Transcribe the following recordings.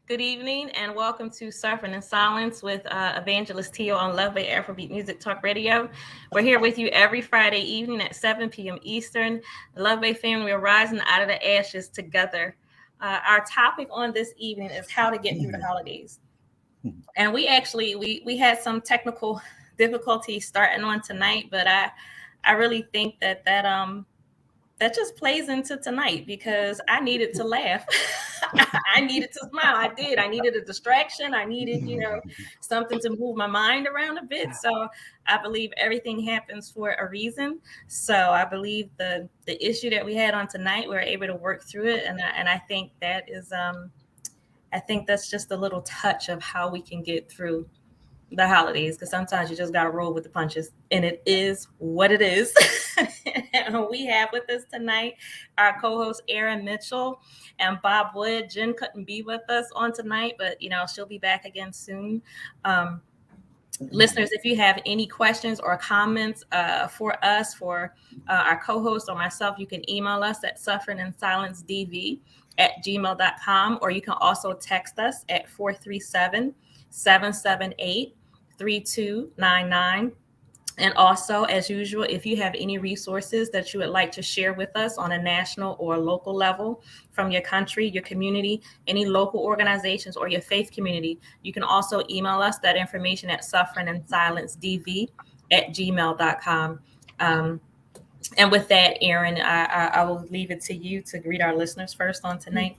Good evening and welcome to Suffering in Silence with Evangelist Tio on Love Bay Afrobeat Music Talk Radio. We're here with you every Friday evening at 7 p.m. Eastern. The Love Bay family are rising out of the ashes together. Our topic on this evening is how to get through the holidays. And we had some technical difficulties starting on tonight, but I really think that just plays into tonight because I needed to laugh. I needed to smile. I did. I needed a distraction. I needed, something to move my mind around a bit. So I believe everything happens for a reason. So I believe the issue that we had on tonight, we were able to work through it, and I think that is I think that's just a little touch of how we can get through the holidays, because sometimes you just got to roll with the punches, and it is what it is. And we have with us tonight our co-host Erin Mitchell and Bob Wood. Jen couldn't be with us on tonight, but she'll be back again soon. Listeners, if you have any questions or comments for us, for our co-host or myself, you can email us at sufferinginsilencedv@gmail.com, or you can also text us at 437-778-3299. And also, as usual, if you have any resources that you would like to share with us on a national or local level from your country, your community, any local organizations, or your faith community, you can also email us that information at sufferinginsilencedv@gmail.com. And with that, Erin, I will leave it to you to greet our listeners first on tonight.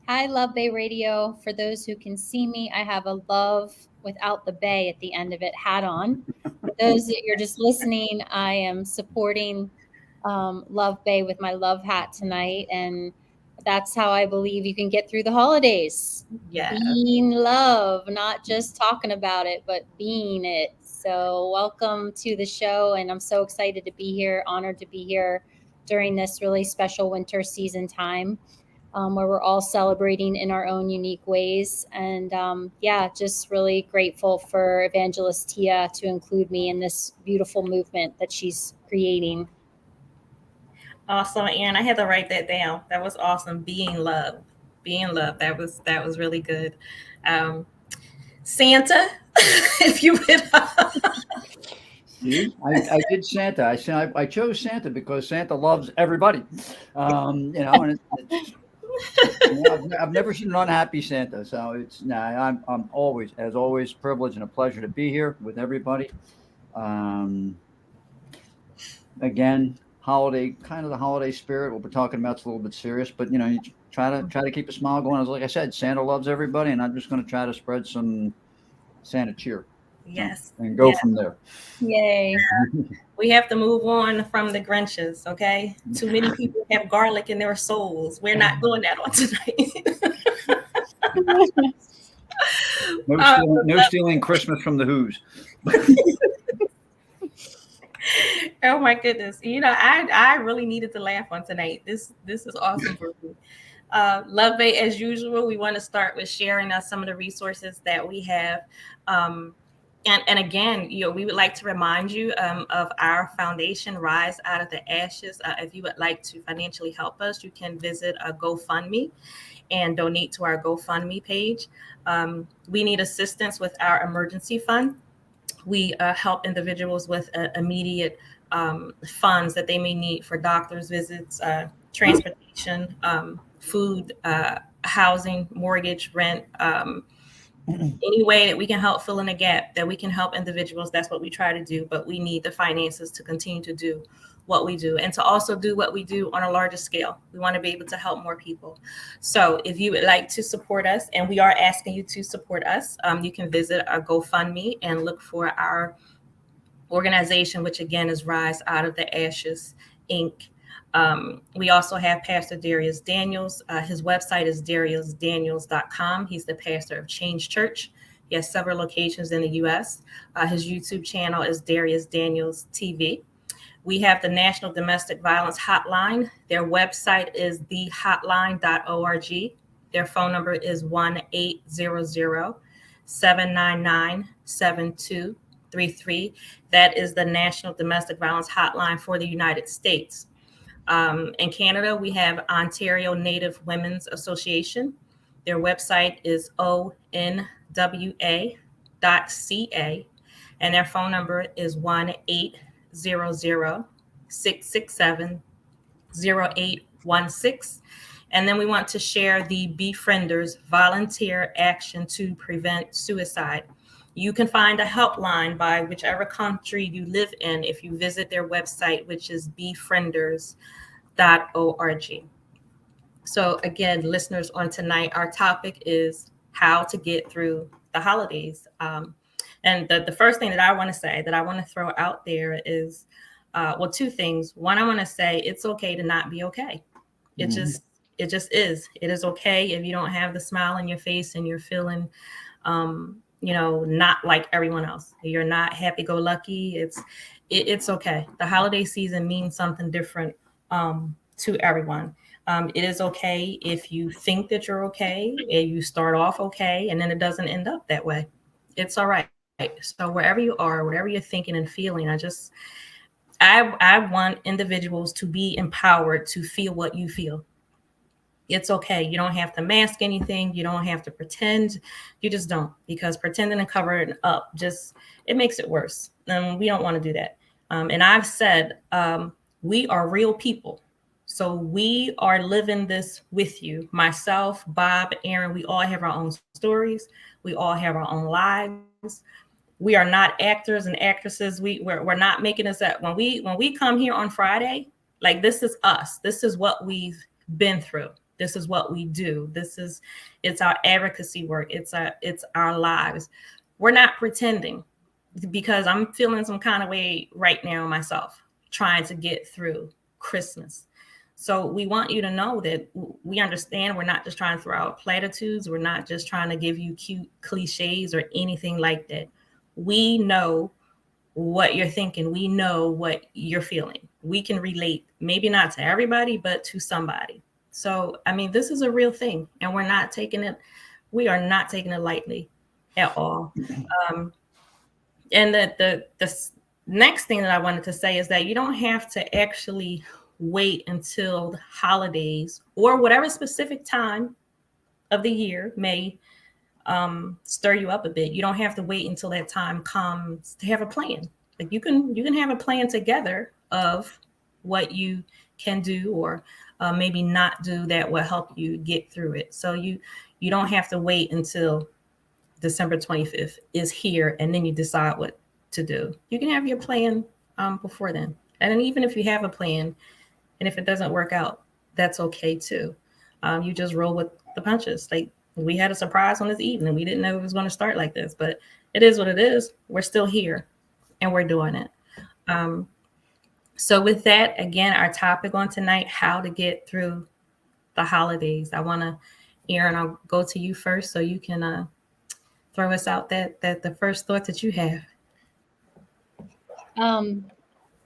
Hi, Love Bay Radio. For those who can see me, I have a love without the bay at the end of it hat on. For those that you're just listening, I am supporting Love Bay with my love hat tonight. And that's how I believe you can get through the holidays. Yeah. Being love, not just talking about it, but being it. So welcome to the show. And I'm so excited to be here, honored to be here during this really special winter season time. Where we're all celebrating in our own unique ways. And just really grateful for Evangelist Tia to include me in this beautiful movement that she's creating. Awesome, Erin. I had to write that down. That was awesome. Being love. Being love. That was really good. Santa, if you would. See, I did Santa. I chose Santa because Santa loves everybody. And I've never seen an unhappy Santa, so I'm always, as always, privileged and a pleasure to be here with everybody. Um, Again, the holiday spirit. What we're talking about is a little bit serious, but you try to keep a smile going. As like I said, Santa loves everybody, and I'm just going to try to spread some Santa cheer. Yes. And go from there. Yay. We have to move on from the Grinches, okay? Too many people have garlic in their souls. We're not doing that on tonight. No stealing Christmas from the Who's. Oh my goodness. I really needed to laugh on tonight. This is awesome for me. Love Bay, as usual, we want to start with sharing us some of the resources that we have. And again, we would like to remind you of our foundation, Rise Out of the Ashes. If you would like to financially help us, you can visit a GoFundMe and donate to our GoFundMe page. We need assistance with our emergency fund. We help individuals with immediate funds that they may need for doctor's visits, transportation, food, housing, mortgage, rent, any way that we can help fill in a gap, that we can help individuals. That's what we try to do, but we need the finances to continue to do what we do and to also do what we do on a larger scale. We want to be able to help more people. So if you would like to support us, and we are asking you to support us, you can visit our GoFundMe and look for our organization, which again is Rise Out of the Ashes, Inc. We also have Pastor Darius Daniels. His website is dariusdaniels.com. He's the pastor of Change Church. He has several locations in the U.S. His YouTube channel is Darius Daniels TV. We have the National Domestic Violence Hotline. Their website is thehotline.org. Their phone number is 1-800-799-7233. That is the National Domestic Violence Hotline for the United States. In Canada, we have Ontario Native Women's Association. Their website is onwa.ca, and their phone number is 1-800-667-0816. And then we want to share the Befrienders volunteer action to prevent suicide. You can find a helpline by whichever country you live in if you visit their website, which is befrienders.org. So, again, listeners, on tonight, our topic is how to get through the holidays. And the first thing that I want to say, that I want to throw out there is, well, two things. One, I want to say it's okay to not be okay. It Mhm. just it just is. It is okay if you don't have the smile on your face and you're feeling, not like everyone else. You're not happy go lucky. It's okay. The holiday season means something different to everyone. It is okay if you think that you're okay and you start off okay and then it doesn't end up that way. It's all right. So wherever you are, whatever you're thinking and feeling, I want individuals to be empowered to feel what you feel. It's okay. You don't have to mask anything. You don't have to pretend. You just don't, because pretending and covering it up just, it makes it worse. And we don't want to do that. And I've said, we are real people. So we are living this with you. Myself, Bob, Erin, we all have our own stories. We all have our own lives. We are not actors and actresses. We're not making this up. When we come here on Friday, like, this is us. This is what we've been through. This is what we do. It's our advocacy work. It's our lives. We're not pretending, because I'm feeling some kind of way right now myself, trying to get through Christmas. So we want you to know that we understand. We're not just trying to throw out platitudes. We're not just trying to give you cute cliches or anything like that. We know what you're thinking. We know what you're feeling. We can relate, maybe not to everybody, but to somebody. So, I mean, this is a real thing, and we are not taking it lightly at all. Um, and the next thing that I wanted to say is that you don't have to actually wait until the holidays or whatever specific time of the year may stir you up a bit. You don't have to wait until that time comes to have a plan. Like, you can have a plan together of what you can do, or maybe not do, that will help you get through it. So you don't have to wait until December 25th is here and then you decide what to do. You can have your plan before then. And then, even if you have a plan and if it doesn't work out, that's okay too. You just roll with the punches. Like, we had a surprise on this evening. We didn't know it was going to start like this, but it is what it is. We're still here and we're doing it. Um, so, with that, again, our topic on tonight: how to get through the holidays. I want to, Erin, I'll go to you first so you can throw us out that the first thought that you have. Um,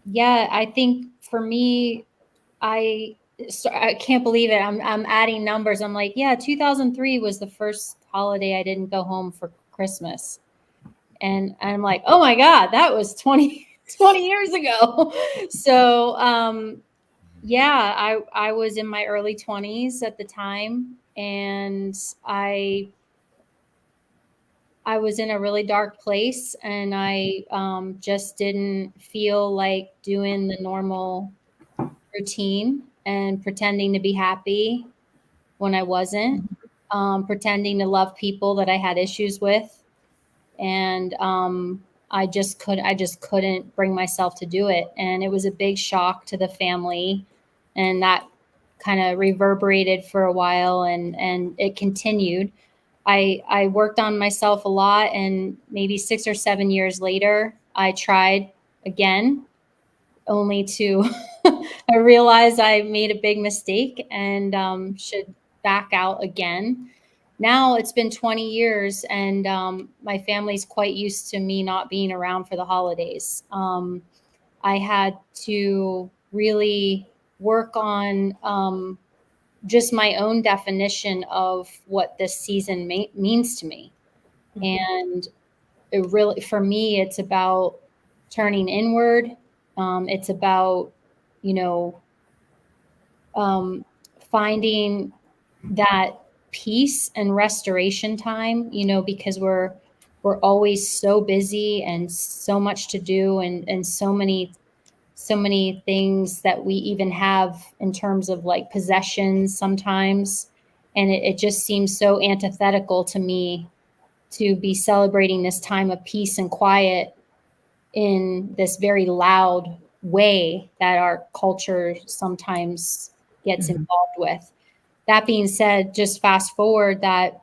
yeah, I think for me, I can't believe it. I'm adding numbers. I'm like, yeah, 2003 was the first holiday I didn't go home for Christmas. And I'm like, oh my God, that was 20 years ago. So, yeah, I was in my early 20s at the time, and I was in a really dark place, and I just didn't feel like doing the normal routine and pretending to be happy when I wasn't, pretending to love people that I had issues with, and I just couldn't bring myself to do it, and it was a big shock to the family, and that kind of reverberated for a while, and it continued. I worked on myself a lot, and maybe 6 or 7 years later, I tried again, only to I realized I made a big mistake and should back out again. Now it's been 20 years, and my family's quite used to me not being around for the holidays. I had to really work on just my own definition of what this season means to me. And it really, for me, it's about turning inward. It's about, you know, um, finding that peace and restoration time, because we're always so busy and so much to do, and so many things that we even have in terms of like possessions sometimes. And it just seems so antithetical to me to be celebrating this time of peace and quiet in this very loud way that our culture sometimes gets involved with. That being said, just fast forward that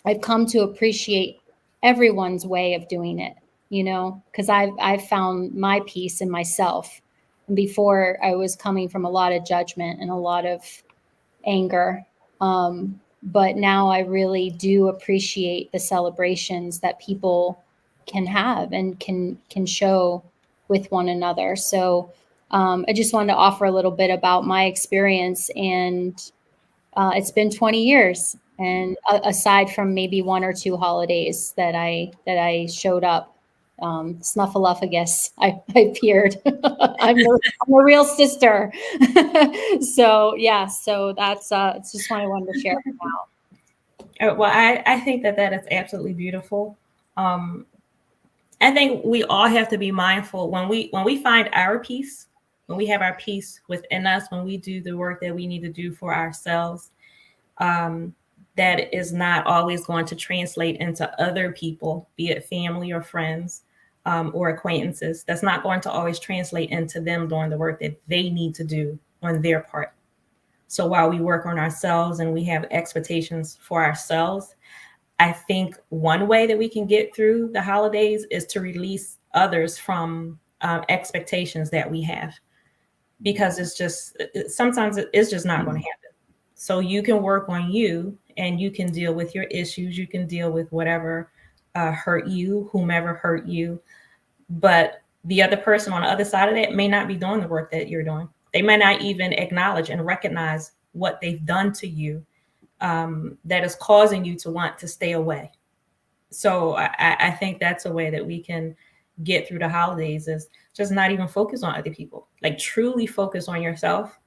I've come to appreciate everyone's way of doing it, because I've found my peace in myself. And before, I was coming from a lot of judgment and a lot of anger. But now I really do appreciate the celebrations that people can have and can show with one another. So I just wanted to offer a little bit about my experience, and it's been 20 years, and aside from maybe one or two holidays that I showed up, Snuffleupagus, I appeared. I'm a real sister. So yeah, so that's it's just what I wanted to share now. Well, I think that is absolutely beautiful. Um, I think we all have to be mindful when we find our peace, when we have our peace within us, when we do the work that we need to do for ourselves. Um, that is not always going to translate into other people, be it family or friends, or acquaintances. That's not going to always translate into them doing the work that they need to do on their part. So while we work on ourselves and we have expectations for ourselves, I think one way that we can get through the holidays is to release others from expectations that we have, because sometimes it's just not going to happen. So you can work on you and you can deal with your issues. You can deal with whatever hurt you, whomever hurt you. But the other person on the other side of that may not be doing the work that you're doing. They may not even acknowledge and recognize what they've done to you, that is causing you to want to stay away. So I think that's a way that we can get through the holidays, is just not even focus on other people. Like truly focus on yourself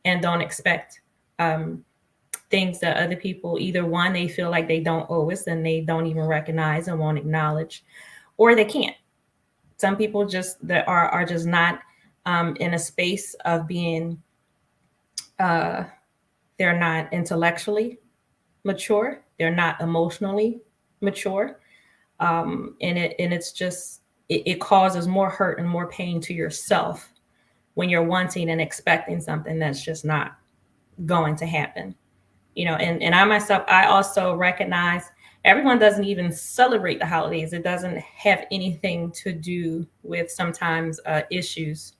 and don't expect things that other people, either one, they feel like they don't owe us and they don't even recognize and won't acknowledge, or they can't. Some people just that are just not in a space of being uh, they're not intellectually mature, they're not emotionally mature, and it's just it causes more hurt and more pain to yourself when you're wanting and expecting something that's just not going to happen. And I myself, I also recognize everyone doesn't even celebrate the holidays. It doesn't have anything to do with sometimes issues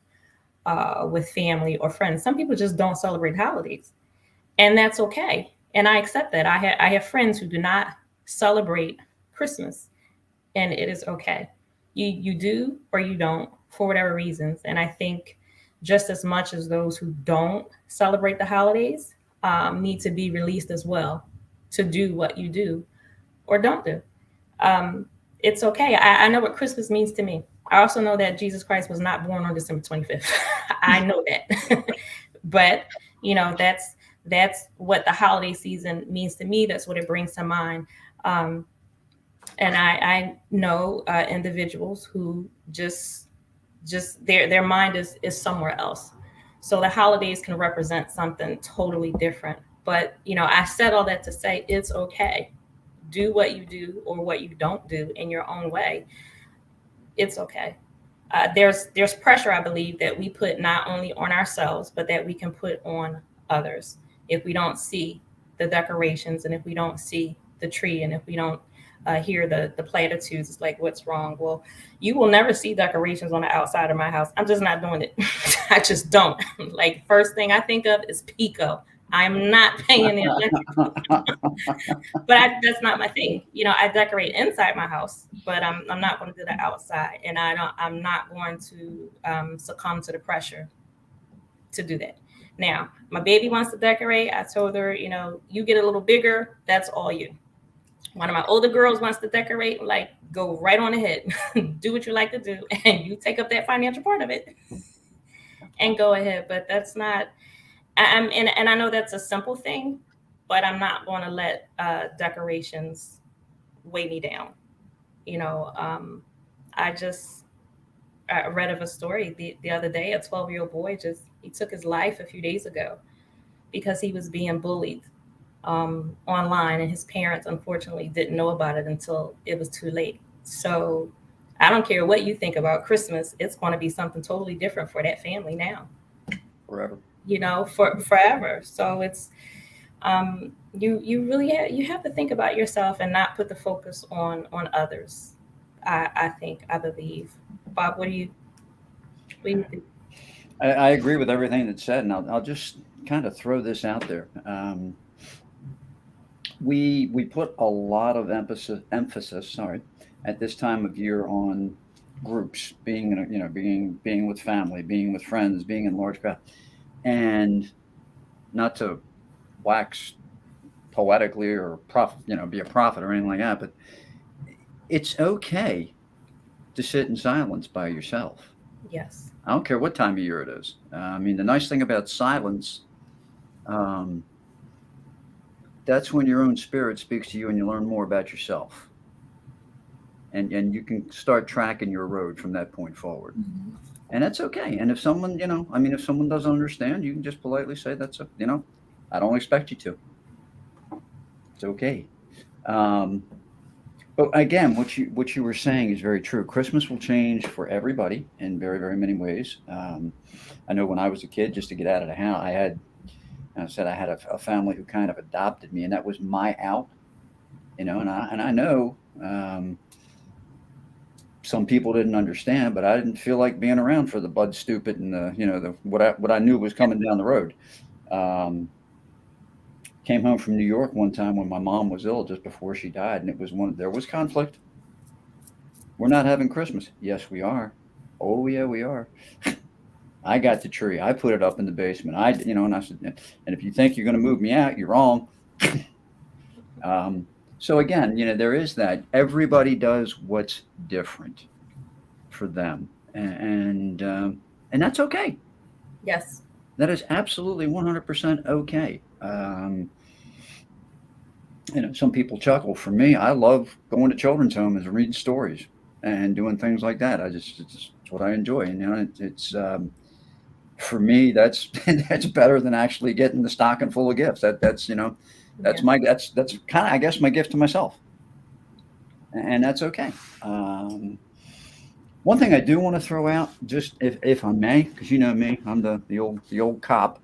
with family or friends. Some people just don't celebrate holidays, and that's okay. And I accept that. I have friends who do not celebrate Christmas, and it is okay. You do or you don't for whatever reasons. And I think just as much as those who don't celebrate the holidays need to be released as well to do what you do or don't do. It's okay. I know what Christmas means to me. I also know that Jesus Christ was not born on December 25th. I know that. But that's what the holiday season means to me. That's what it brings to mind. And I know individuals who just their mind is somewhere else. So the holidays can represent something totally different. But I said all that to say it's okay. Do what you do or what you don't do in your own way. It's okay. There's pressure, I believe, that we put not only on ourselves but that we can put on others if we don't see the decorations, and if we don't see the tree, and if we don't hear the platitudes. It's like, what's wrong? Well, you will never see decorations on the outside of my house. I'm just not doing it. I just don't. Like, first thing I think of is Pico. I'm not paying the electric. But that's not my thing. I decorate inside my house, but I'm not going to do the outside, and I'm not going to succumb to the pressure to do that. Now, my baby wants to decorate. I told her, you get a little bigger, that's all you. One of my older girls wants to decorate, like, go right on ahead, do what you like to do, and you take up that financial part of it and go ahead. But that's not, and I know that's a simple thing, but I'm not going to let decorations weigh me down. You know, I just I read of a story the other day. A 12-year-old boy just he took his life a few days ago because he was being bullied online, and his parents unfortunately didn't know about it until it was too late. So I don't care what you think about Christmas; it's going to be something totally different for that family now. Forever. You know, for forever. So it's you really you have to think about yourself and not put the focus on others. I believe. Bob, what do you think? I agree with everything that's said, and I'll just kind of throw this out there. We put a lot of emphasis, sorry, at this time of year on groups, being in being with family, being with friends, being in large crowd, and not to wax poetically or be a prophet or anything like that, but it's okay to sit in silence by yourself. Yes. I don't care what time of year it is. I mean, the nice thing about silence, um, that's when your own spirit speaks to you and you learn more about yourself. And you can start tracking your road from that point forward. Mhm. And that's okay. And if someone, I mean, if someone doesn't understand, you can just politely say, I don't expect you to. It's okay. Um, but again, what you were saying is very true. Christmas will change for everybody in very, very many ways. I know when I was a kid, just to get out of the house, I said I had a family who kind of adopted me, and that was my out. And I know some people didn't understand, but I didn't feel like being around for the bud stupid and the what I knew was coming down the road. Um, Came home from New York one time when my mom was ill just before she died, and there was conflict. We're not having Christmas. Yes, we are. Oh yeah, we are. I got the tree. I put it up in the basement. And I said, and if you think you're going to move me out, you're wrong. Um, so again, there is that. Everybody does what's different for them, and that's okay. Yes. That is absolutely 100% okay. Some people chuckle. For me, I love going to children's homes and reading stories and doing things like that. It's what I enjoy. And for me, that's that's better than actually getting the stocking full of gifts. That's Yeah. that's kind of, I guess, my gift to myself, and that's okay. Um, One thing I do want to throw out, just if I may, because you know me, I'm the old cop.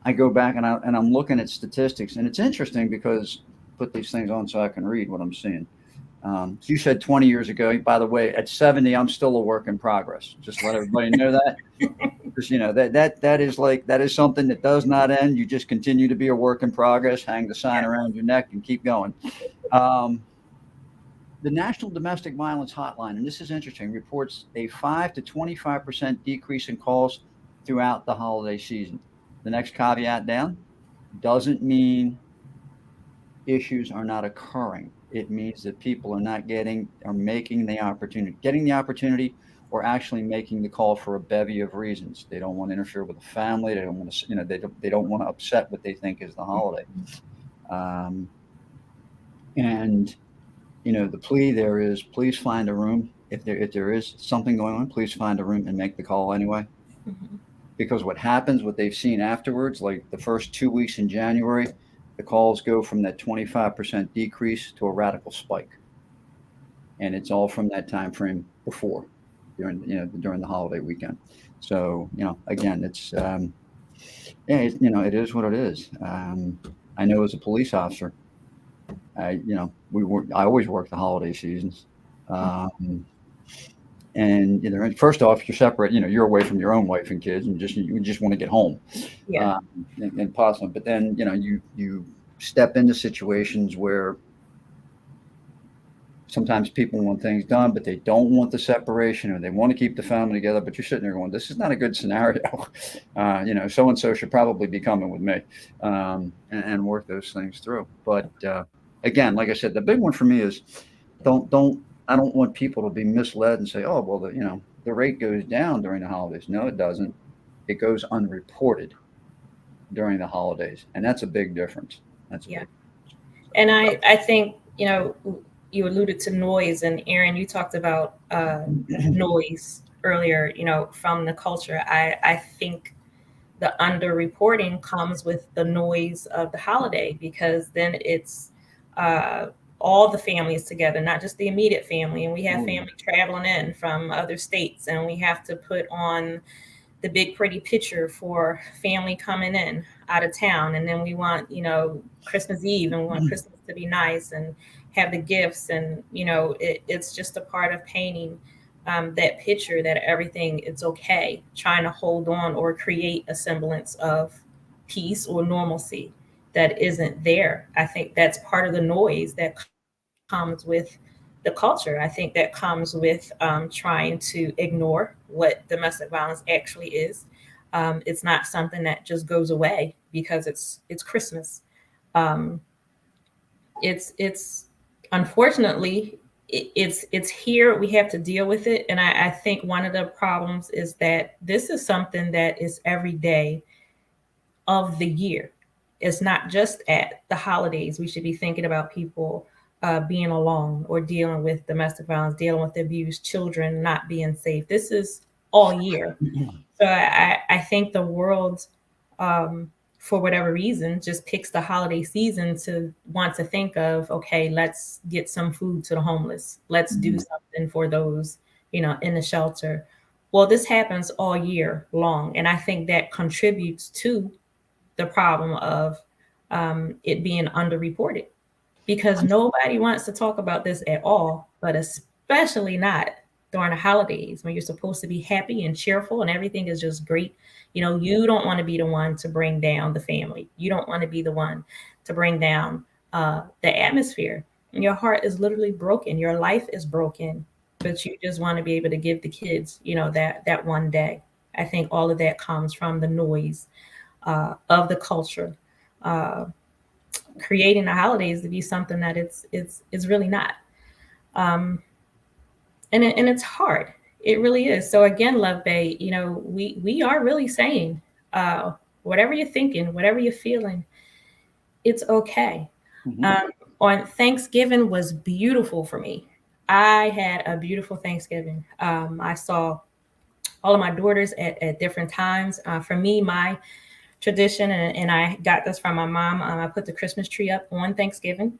I go back and I'm looking at statistics, and it's interesting because put these things on so I can read what I'm seeing. You said 20 years ago. By the way, at 70, I'm still a work in progress. Just let everybody know that, because that is something that does not end. You just continue to be a work in progress. Hang the sign Yeah. around your neck and keep going. Um, the National Domestic Violence Hotline, and this is interesting, reports a 5 to 25% decrease in calls throughout the holiday season. The next caveat down doesn't mean issues are not occurring. It means that people are getting the opportunity, or actually making the call for a bevy of reasons. They don't want to interfere with the family. They don't want to, they don't want to upset what they think is the holiday. Um, and the plea there is, please find a room. If there is something going on, please find a room and make the call anyway. Mhm. Because what they've seen afterwards, like the first 2 weeks in January, the calls go from that 25% decrease to a radical spike, and it's all from that time frame before, during the holiday weekend. So again, it's yeah, it is what it is. I know as a police officer, I always work the holiday seasons. Um, and first off, you're separate. You're away from your own wife and kids, and you just want to get home, Yeah. um, and possibly. But then you step into situations where sometimes people want things done, but they don't want the separation, or they want to keep the family together. But you're sitting there going, "This is not a good scenario." So and so should probably be coming with me, and work those things through. But again, like I said, the big one for me is don't I don't want people to be misled and say, "Oh, well, the rate goes down during the holidays." No, it doesn't. It goes unreported during the holidays, and that's a big difference. That's Yeah. big. And I think, you alluded to noise, and Erin, you talked about noise earlier, from the culture. I think the underreporting comes with the noise of the holiday, because then it's uh, all the families together, not just the immediate family. And we have Oh yeah. family traveling in from other states, and we have to put on the big pretty picture for family coming in out of town. And then we want, Christmas Eve, and we want Christmas to be nice and have the gifts. And, it's just a part of painting that picture that everything it's okay, trying to hold on or create a semblance of peace or normalcy that isn't there. I think that's part of the noise that comes with the culture. I think that comes with trying to ignore what domestic violence actually is. It's not something that just goes away because it's Christmas. Um, it's unfortunately it's here. We have to deal with it, and I think one of the problems is that this is something that is every day of the year. It's not just at the holidays. We should be thinking about people being alone or dealing with domestic violence, dealing with abuse, children not being safe. This is all year. So I think the world, for whatever reason, just picks the holiday season to want to think of, okay, let's get some food to the homeless. Let's do something for those, in the shelter. Well, this happens all year long. And I think that contributes to the problem of it being underreported, because nobody wants to talk about this at all, but especially not during the holidays when you're supposed to be happy and cheerful and everything is just great. You don't want to be the one to bring down the family. You don't want to be the one to bring down the atmosphere. And your heart is literally broken. Your life is broken, but you just want to be able to give the kids, that one day. I think all of that comes from the noise of the culture. Uh, Creating the holidays to be something that it's really not. Um, and it's hard. It really is. So again, Love Bay, we are really saying, uh, whatever you're thinking, whatever you're feeling, it's okay. Mhm. Um, on Thanksgiving was beautiful for me. I had a beautiful Thanksgiving. I saw all of my daughters at different times. For me, my tradition, and I got this from my mom. I put the Christmas tree up on Thanksgiving,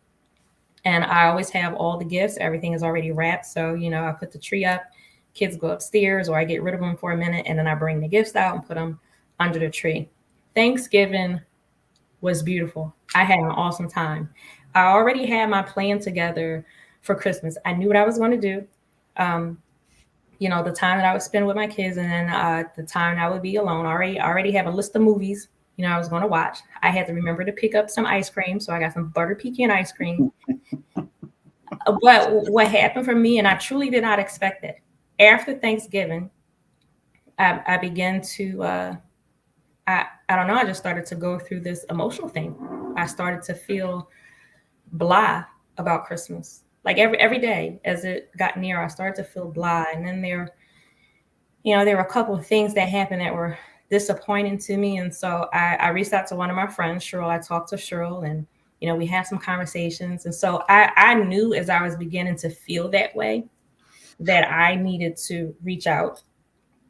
and I always have all the gifts. Everything is already wrapped. So, I put the tree up, kids go upstairs, or I get rid of them for a minute, and then I bring the gifts out and put them under the tree. Thanksgiving was beautiful. I had an awesome time. I already had my plan together for Christmas. I knew what I was going to do. Um, the time that I would spend with my kids, and then the time I would be alone. I already have a list of movies, I was going to watch. I had to remember to pick up some ice cream, so I got some butter pecan ice cream. But what happened for me, and I truly did not expect it, after Thanksgiving, I began to, I don't know, I just started to go through this emotional thing. I started to feel blah about Christmas. Like every day as it got near, I started to feel blah. And then there were a couple of things that happened that were disappointing to me. And so I reached out to one of my friends, Cheryl. I talked to Cheryl, and, we had some conversations. And so I knew as I was beginning to feel that way that I needed to reach out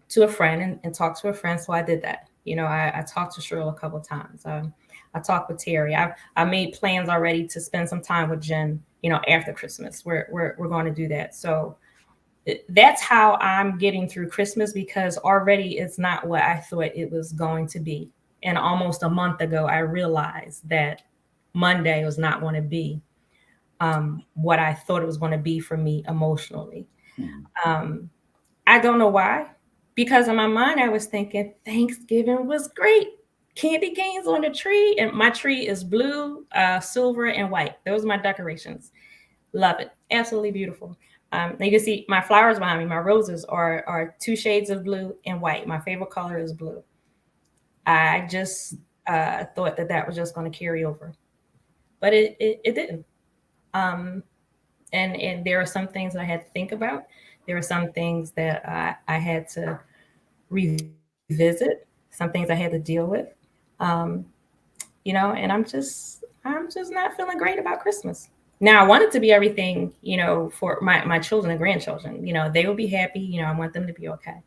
to a friend and talk to a friend. So I did that. I talked to Cheryl a couple of times. I talked with Terry. I made plans already to spend some time with Jen, after Christmas. We're going to do that. So that's how I'm getting through Christmas, because already it's not what I thought it was going to be. And almost a month ago, I realized that Monday was not going to be what I thought it was going to be for me emotionally. Mhm. Um, I don't know why, because in my mind, I was thinking Thanksgiving was great. Candy canes on the tree, and my tree is blue, silver, and white. Those are my decorations. Love it. Absolutely beautiful. You can see my flowers behind me. My roses are two shades of blue and white. My favorite color is blue. I just thought that was just going to carry over, but it didn't. Um, and there are some things that I had to think about. There are some things that I had to revisit, some things I had to deal with. Um, and I'm just I'm just not feeling great about Christmas. Now I want it to be everything, for my children and grandchildren. They will be happy. I want them to be okay.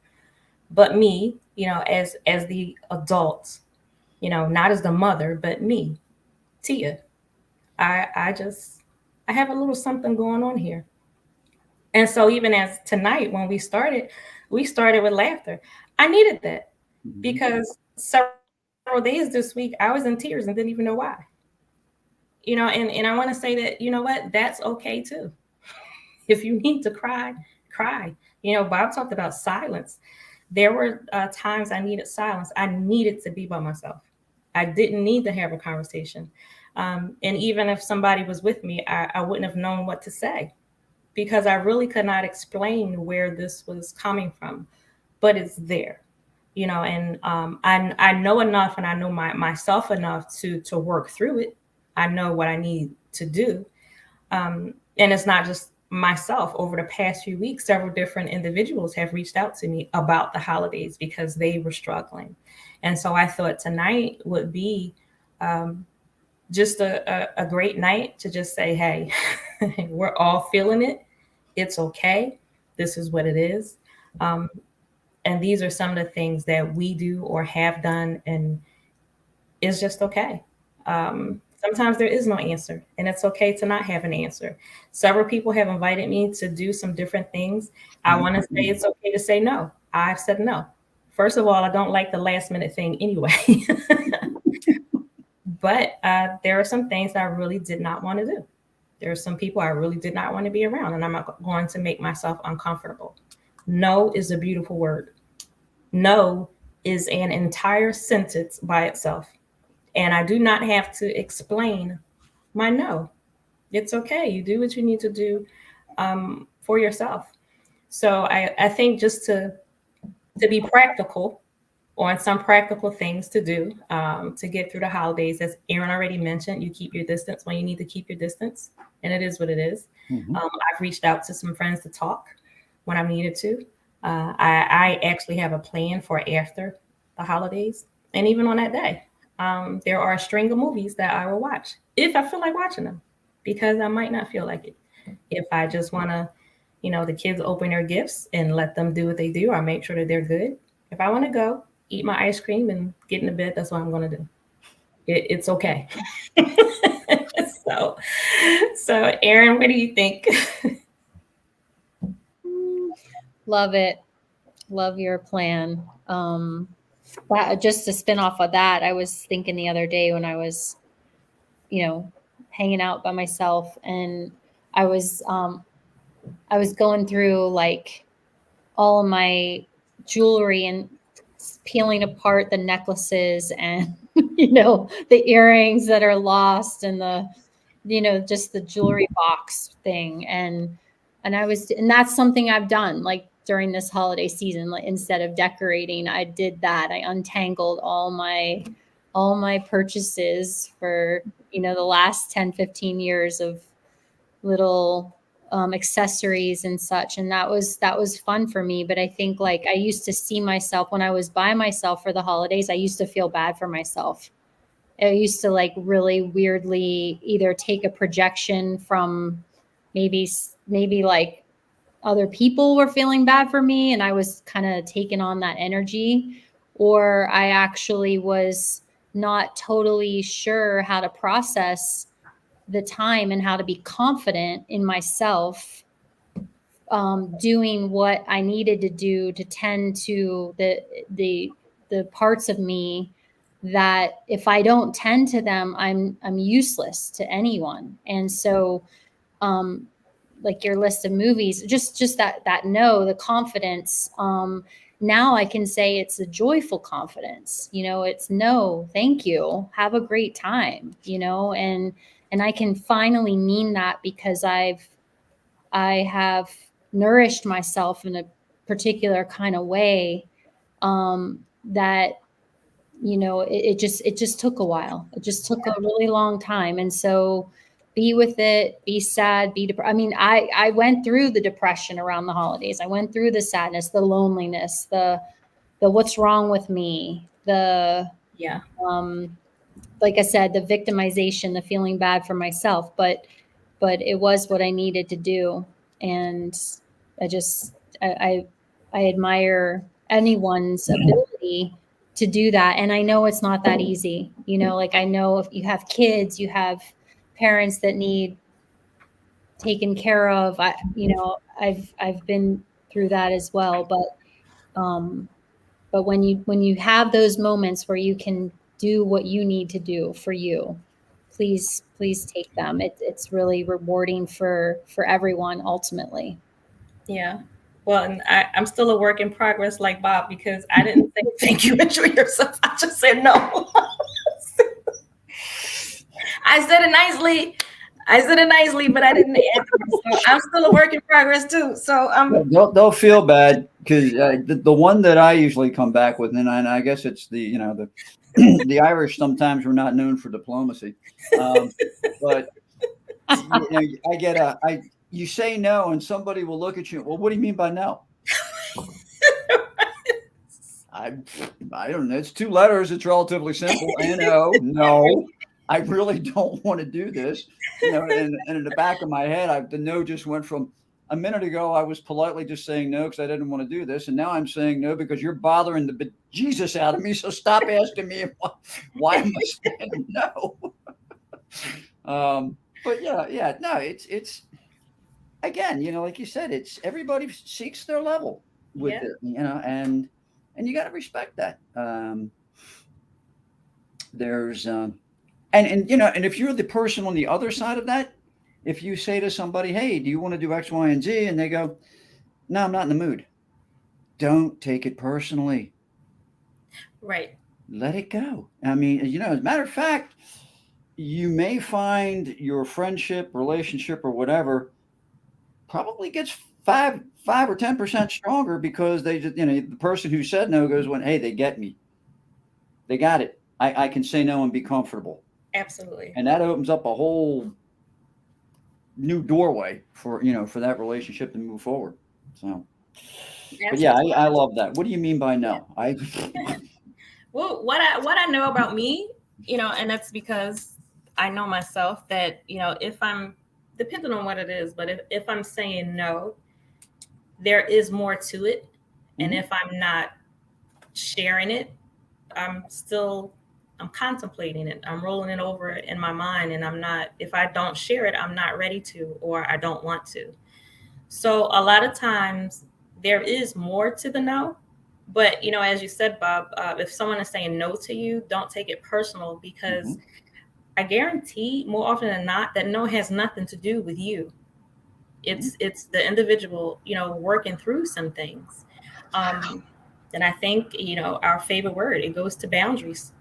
But me, as the adult, not as the mother, but me, Tia, I have a little something going on here. And so even as tonight when we started with laughter. I needed that Mhm. because several days this week I was in tears and didn't even know why. And I want to say that, that's okay too. If you need to cry, cry. Bob talked about silence. There were times I needed silence. I needed to be by myself. I didn't need to have a conversation. And even if somebody was with me, I wouldn't have known what to say because I really could not explain where this was coming from, but it's there. And I know enough, and I know myself enough to work through it. I know what I need to do, and it's not just myself. Over the past few weeks, several different individuals have reached out to me about the holidays because they were struggling. And so I thought tonight would be um, just a great night to just say, hey, we're all feeling it. It's okay. This is what it is. Um, and these are some of the things that we do or have done, and it's just okay. Sometimes there is no answer, and it's okay to not have an answer. Several people have invited me to do some different things. I want to say Mhm. it's okay to say no. I've said no. First of all, I don't like the last minute thing anyway. But there are some things that I really did not want to do. There are some people I really did not want to be around, and I'm not going to make myself uncomfortable. No is a beautiful word. No is an entire sentence by itself. And I do not have to explain my no. It's okay. You do what you need to do for yourself. So I think just to be practical on some practical things to do to get through the holidays. As Erin already mentioned, you keep your distance when you need to keep your distance, and it is what it is. Mhm. I've reached out to some friends to talk when I'm needed to. I actually have a plan for after the holidays, and even on that day, there are a string of movies that I will watch if I feel like watching them, because I might not feel like it. If I just want to, the kids open their gifts and let them do what they do, I make sure that they're good. If I want to go eat my ice cream and get into bed, that's what I'm going to do. It's okay. so, so Erin, what do you think? Love it. Love your plan. That, just to spin off of that, I was thinking the other day when I was, you know, hanging out by myself, and I was um, I was going through like all of my jewelry and peeling apart the necklaces and the earrings that are lost, and the just the jewelry box thing. And that's something I've done like during this holiday season. Like, instead of decorating, I did that. I untangled all my purchases for the last 10-15 years of little accessories and such. And that was fun for me. But I think, like, I used to see myself when I was by myself for the holidays, I used to feel bad for myself. I used to like really weirdly either take a projection from maybe like other people were feeling bad for me and I was kind of taking on that energy, or I actually was not totally sure how to process the time and how to be confident in myself, doing what I needed to do to tend to the parts of me that if I don't tend to them, I'm useless to anyone. And so, um, like your list of movies, just that no, the confidence. Now I can say it's a joyful confidence. It's no, thank you, have a great time. And I can finally mean that because I have nourished myself in a particular kind of way, that it just took a while. It just took a really long time. And so be with it, be sad, I mean, I went through the depression around the holidays. I went through the sadness, the loneliness, the what's wrong with me, the Yeah. um like I said, the victimization, the feeling bad for myself, but it was what I needed to do. And I just, I admire anyone's ability to do that. And I know it's not that easy. You know, like I know if you have kids, you have parents that need taken care of. I've been through that as well. But when you have those moments where you can do what you need to do for you, please take them. It's really rewarding for everyone ultimately. Yeah. Well, and I'm still a work in progress, like Bob, because I didn't say thank you, enjoy yourself. I just said no. I said it nicely. But I didn't answer. So I'm still a work in progress too. So They'll feel bad because the one that I usually come back with, and I guess it's the the Irish sometimes we're not known for diplomacy, but I get you say no and somebody will look at you. Well, what do you mean by no? I I don't know. It's two letters. It's relatively simple. No. I really don't want to do this. And in the back of my head, the no just went from a minute ago. I was politely just saying no because I didn't want to do this, and now I'm saying no because you're bothering the Jesus out of me. So stop asking me why am I saying no. But no, it's again, like you said, it's everybody seeks their level with yeah, it, and you got to respect that. There's and if you're the person on the other side of that, if you say to somebody, "Hey, do you want to do X, Y, and Z?" and they go, "No, I'm not in the mood," don't take it personally. right. Let it go. I mean, as a matter of fact, you may find your friendship, relationship, or whatever probably gets 5 or 10% stronger because they just, the person who said no goes, "When hey, they get me, they got it. I can say no and be comfortable." Absolutely. And that opens up a whole new doorway for that relationship to move forward. So, but yeah, Absolutely. I love that. What do you mean by no? Well, what I know about me, and that's because I know myself that, if I'm depending on what it is, but if I'm saying no, there is more to it. And Mhm. if I'm not sharing it, I'm contemplating it. I'm rolling it over in my mind, and if I don't share it, I'm not ready to, or I don't want to. So a lot of times there is more to the no. But, as you said, Bob, if someone is saying no to you, don't take it personal, because Mhm. I guarantee more often than not that no has nothing to do with you. Mhm. It's the individual, working through some things. Um, and I think, our favorite word, it goes to boundaries.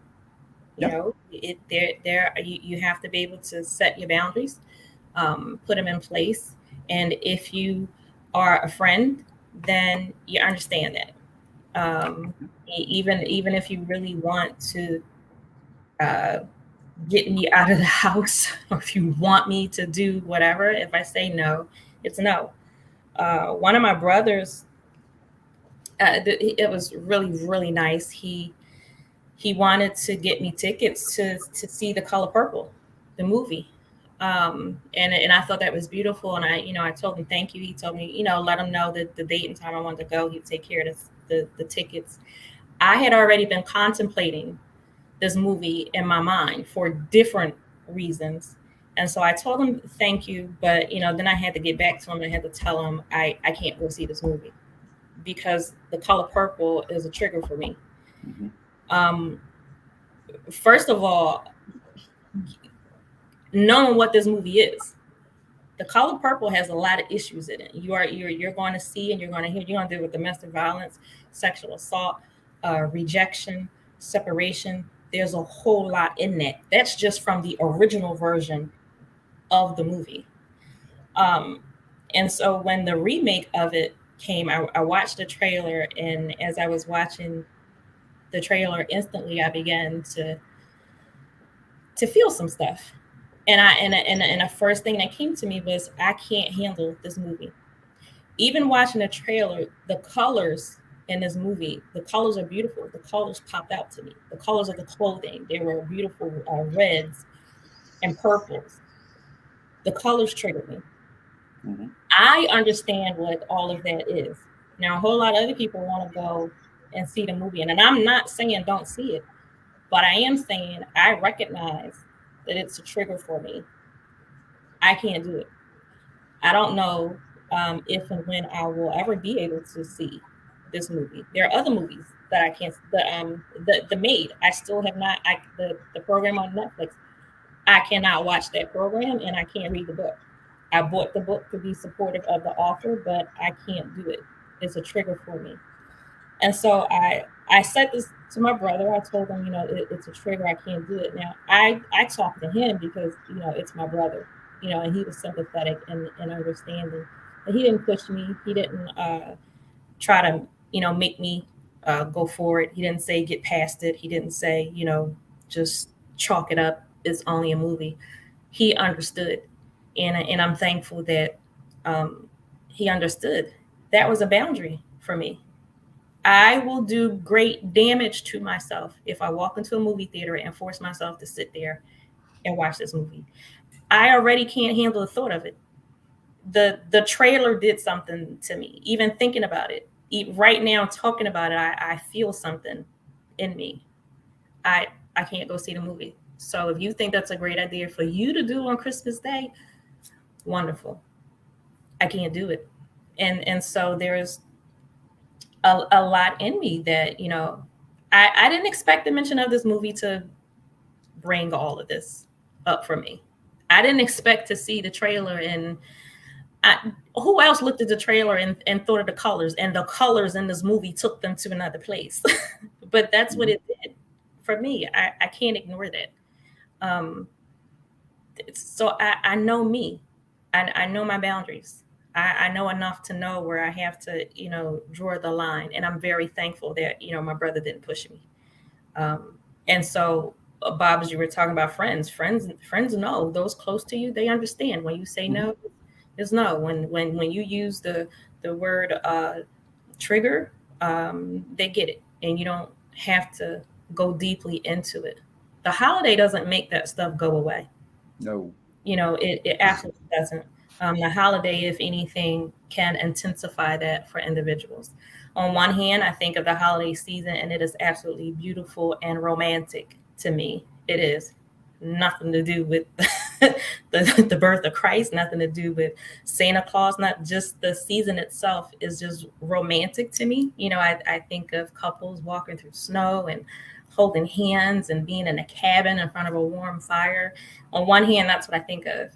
Yeah. You have to be able to set your boundaries, put them in place. And if you are a friend, then you understand that. Even if you really want to uh, get me out of the house, or if you want me to do whatever, if I say no, it's no. One of my brothers, it was really nice. He wanted to get me tickets to see The Color Purple, the movie. And I thought that was beautiful. And I told him thank you. He told me, let him know that the date and time I wanted to go. He'd take care of the tickets. I had already been contemplating this movie in my mind for different reasons. And so I told him thank you, but then I had to get back to him and I had to tell him I can't go see this movie because The Color Purple is a trigger for me. Mhm. Um, First of all, knowing what this movie is, The Color Purple has a lot of issues in it. You're going to see and you're going to hear. You're going to deal with domestic violence, sexual assault, rejection, separation. There's a whole lot in that. That's just from the original version of the movie. Um, and so when the remake of it came, I watched the trailer, and as I was watching the trailer, instantly I began to feel some stuff. And the first thing that came to me was I can't handle this movie. Even watching the trailer, the colors in this movie. The colors are beautiful. The colors popped out to me. The colors of the clothing, they were beautiful, reds and purples. The colors triggered me. Mm-hmm. I understand what all of that is. Now, a whole lot of other people want to go and see the movie, and I'm not saying don't see it, but I am saying I recognize that it's a trigger for me. I can't do it. I don't know if and when I will ever be able to see this movie. There are other movies that I can't. The Maid. I still have not. The program on Netflix. I cannot watch that program, and I can't read the book. I bought the book to be supportive of the author, but I can't do it. It's a trigger for me. And so I said this to my brother. I told him, it's a trigger. I can't do it. Now I talked to him because it's my brother, and he was sympathetic and understanding. But he didn't push me. He didn't try to make me go for it. He didn't say get past it. He didn't say just chalk it up. It's only a movie. He understood, and I'm thankful that um, he understood. That was a boundary for me. I will do great damage to myself if I walk into a movie theater and force myself to sit there and watch this movie. I already can't handle the thought of it. The trailer did something to me. Even thinking about it, right now talking about it, I feel something in me. I I can't go see the movie. So if you think that's a great idea for you to do on Christmas Day, wonderful. I can't do it. And so there's a lot in me that I didn't expect the mention of this movie to bring all of this up for me. I didn't expect to see the trailer and who else looked at the trailer and thought of the colors, and the colors in this movie took them to another place. But that's what Mm-hmm. it did for me. I can't ignore that. Um, so I know me. I know my boundaries. I know enough to know where I have to, draw the line. And I'm very thankful that, my brother didn't push me. And so, Bob, as you were talking about friends know, those close to you, they understand when you say Mm-hmm. no, is no. When you use the word trigger, they get it, and you don't have to go deeply into it. The holiday doesn't make that stuff go away. No. It absolutely doesn't. The holiday, if anything, can intensify that for individuals. On one hand, I think of the holiday season, and it is absolutely beautiful and romantic to me. It is nothing to do with the birth of Christ, nothing to do with Santa Claus, not just the season itself is just romantic to me. I think of couples walking through snow and holding hands and being in a cabin in front of a warm fire. On one hand, that's what I think of.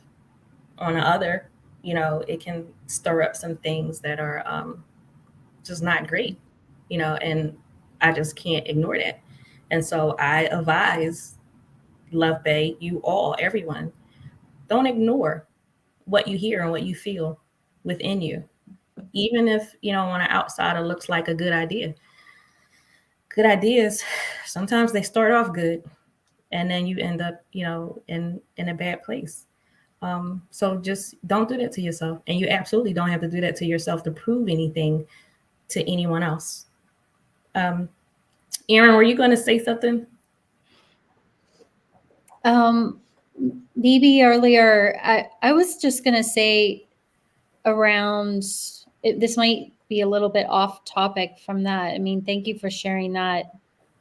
On the other, it can stir up some things that are just not great, and I just can't ignore that. And so I advise Love Bay, you all, everyone, don't ignore what you hear and what you feel within you. Even if, on an outsider looks like a good idea. Good ideas, sometimes they start off good and then you end up, in a bad place. So just don't do that to yourself. And you absolutely don't have to do that to yourself to prove anything to anyone else. Um, Erin, were you going to say something? Um, maybe earlier, I was just going to say around this might be a little bit off topic from that. I mean, thank you for sharing that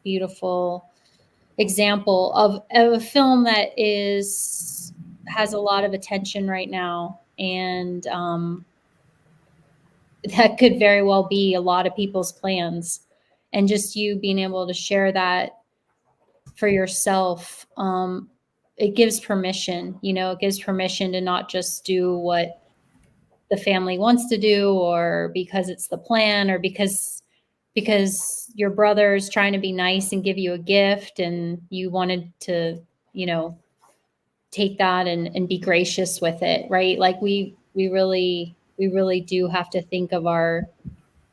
beautiful example of a film that has a lot of attention right now, and that could very well be a lot of people's plans, and just you being able to share that for yourself, it gives permission. It gives permission to not just do what the family wants to do, or because it's the plan, or because your brother's trying to be nice and give you a gift and you wanted to, take that and be gracious with it, right? Like we really do have to think of our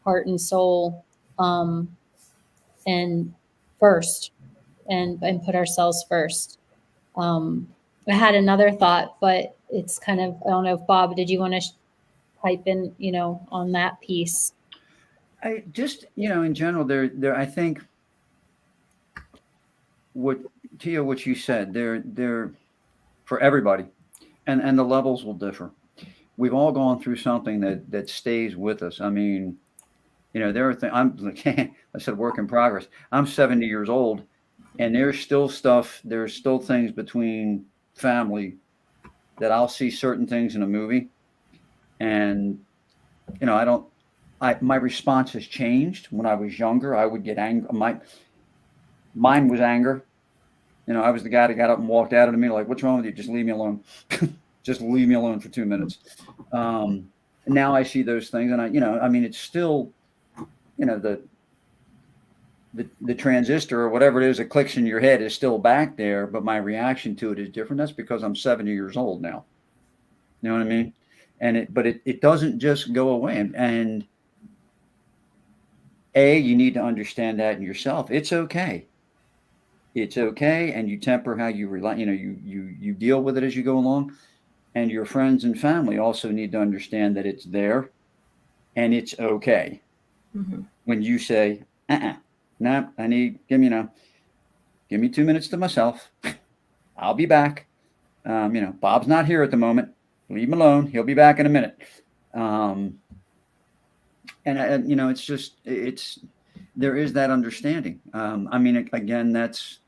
heart and soul, and first, and put ourselves first. um I had another thought, but it's kind of, I don't know if Bob, did you want to pipe in, on that piece? I just, in general, I think what Tia, what you said, they're for everybody, and the levels will differ. We've all gone through something that stays with us. I mean, there are things. I'm like I said, work in progress. I'm 70 years old, and there's still stuff. There's still things between family that I'll see certain things in a movie, and I don't. My response has changed. When I was younger, I would get angry. Mine was anger. I was the guy that got up and walked out of the meeting like, "What's wrong with you? Just leave me alone. Just leave me alone for 2 minutes." Um, Now I see those things, and I mean, it's still, the transistor or whatever it is that clicks in your head is still back there, but my reaction to it is different. That's because I'm 70 years old now. You know what I mean? But it doesn't just go away. And you need to understand that in yourself. It's okay. It's okay, and you temper how you rely. You deal with it as you go along, and your friends and family also need to understand that it's there, and it's okay Mm-hmm. when you say, no, give me 2 minutes to myself. I'll be back. Bob's not here at the moment. Leave him alone. He'll be back in a minute. Um, and there is that understanding. I mean, again, that's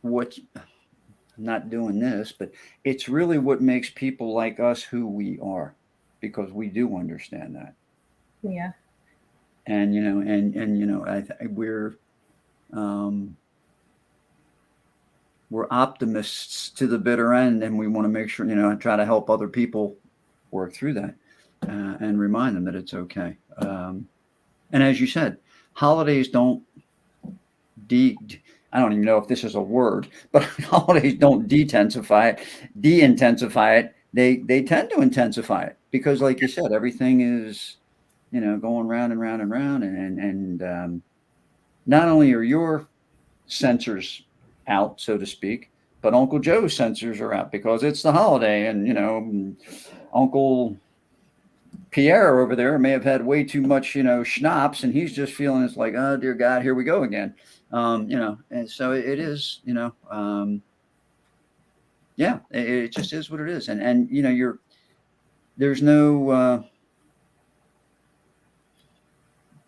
what, I'm not doing this, but it's really what makes people like us who we are, because we do understand that. Yeah. And um, we're optimists to the bitter end, and we want to make sure, try to help other people work through that, and remind them that it's okay. And as you said, holidays don't de I don't even know if this is a word, but holidays don't de-intensify it. They tend to intensify it, because, like you said, everything is, going round and round and round, and not only are your sensors out, so to speak, but Uncle Joe's sensors are out because it's the holiday, and Uncle Pierre over there may have had way too much, schnapps, and he's just feeling it's like, oh dear God, here we go again. And so it is, yeah, it just is what it is. And there's no,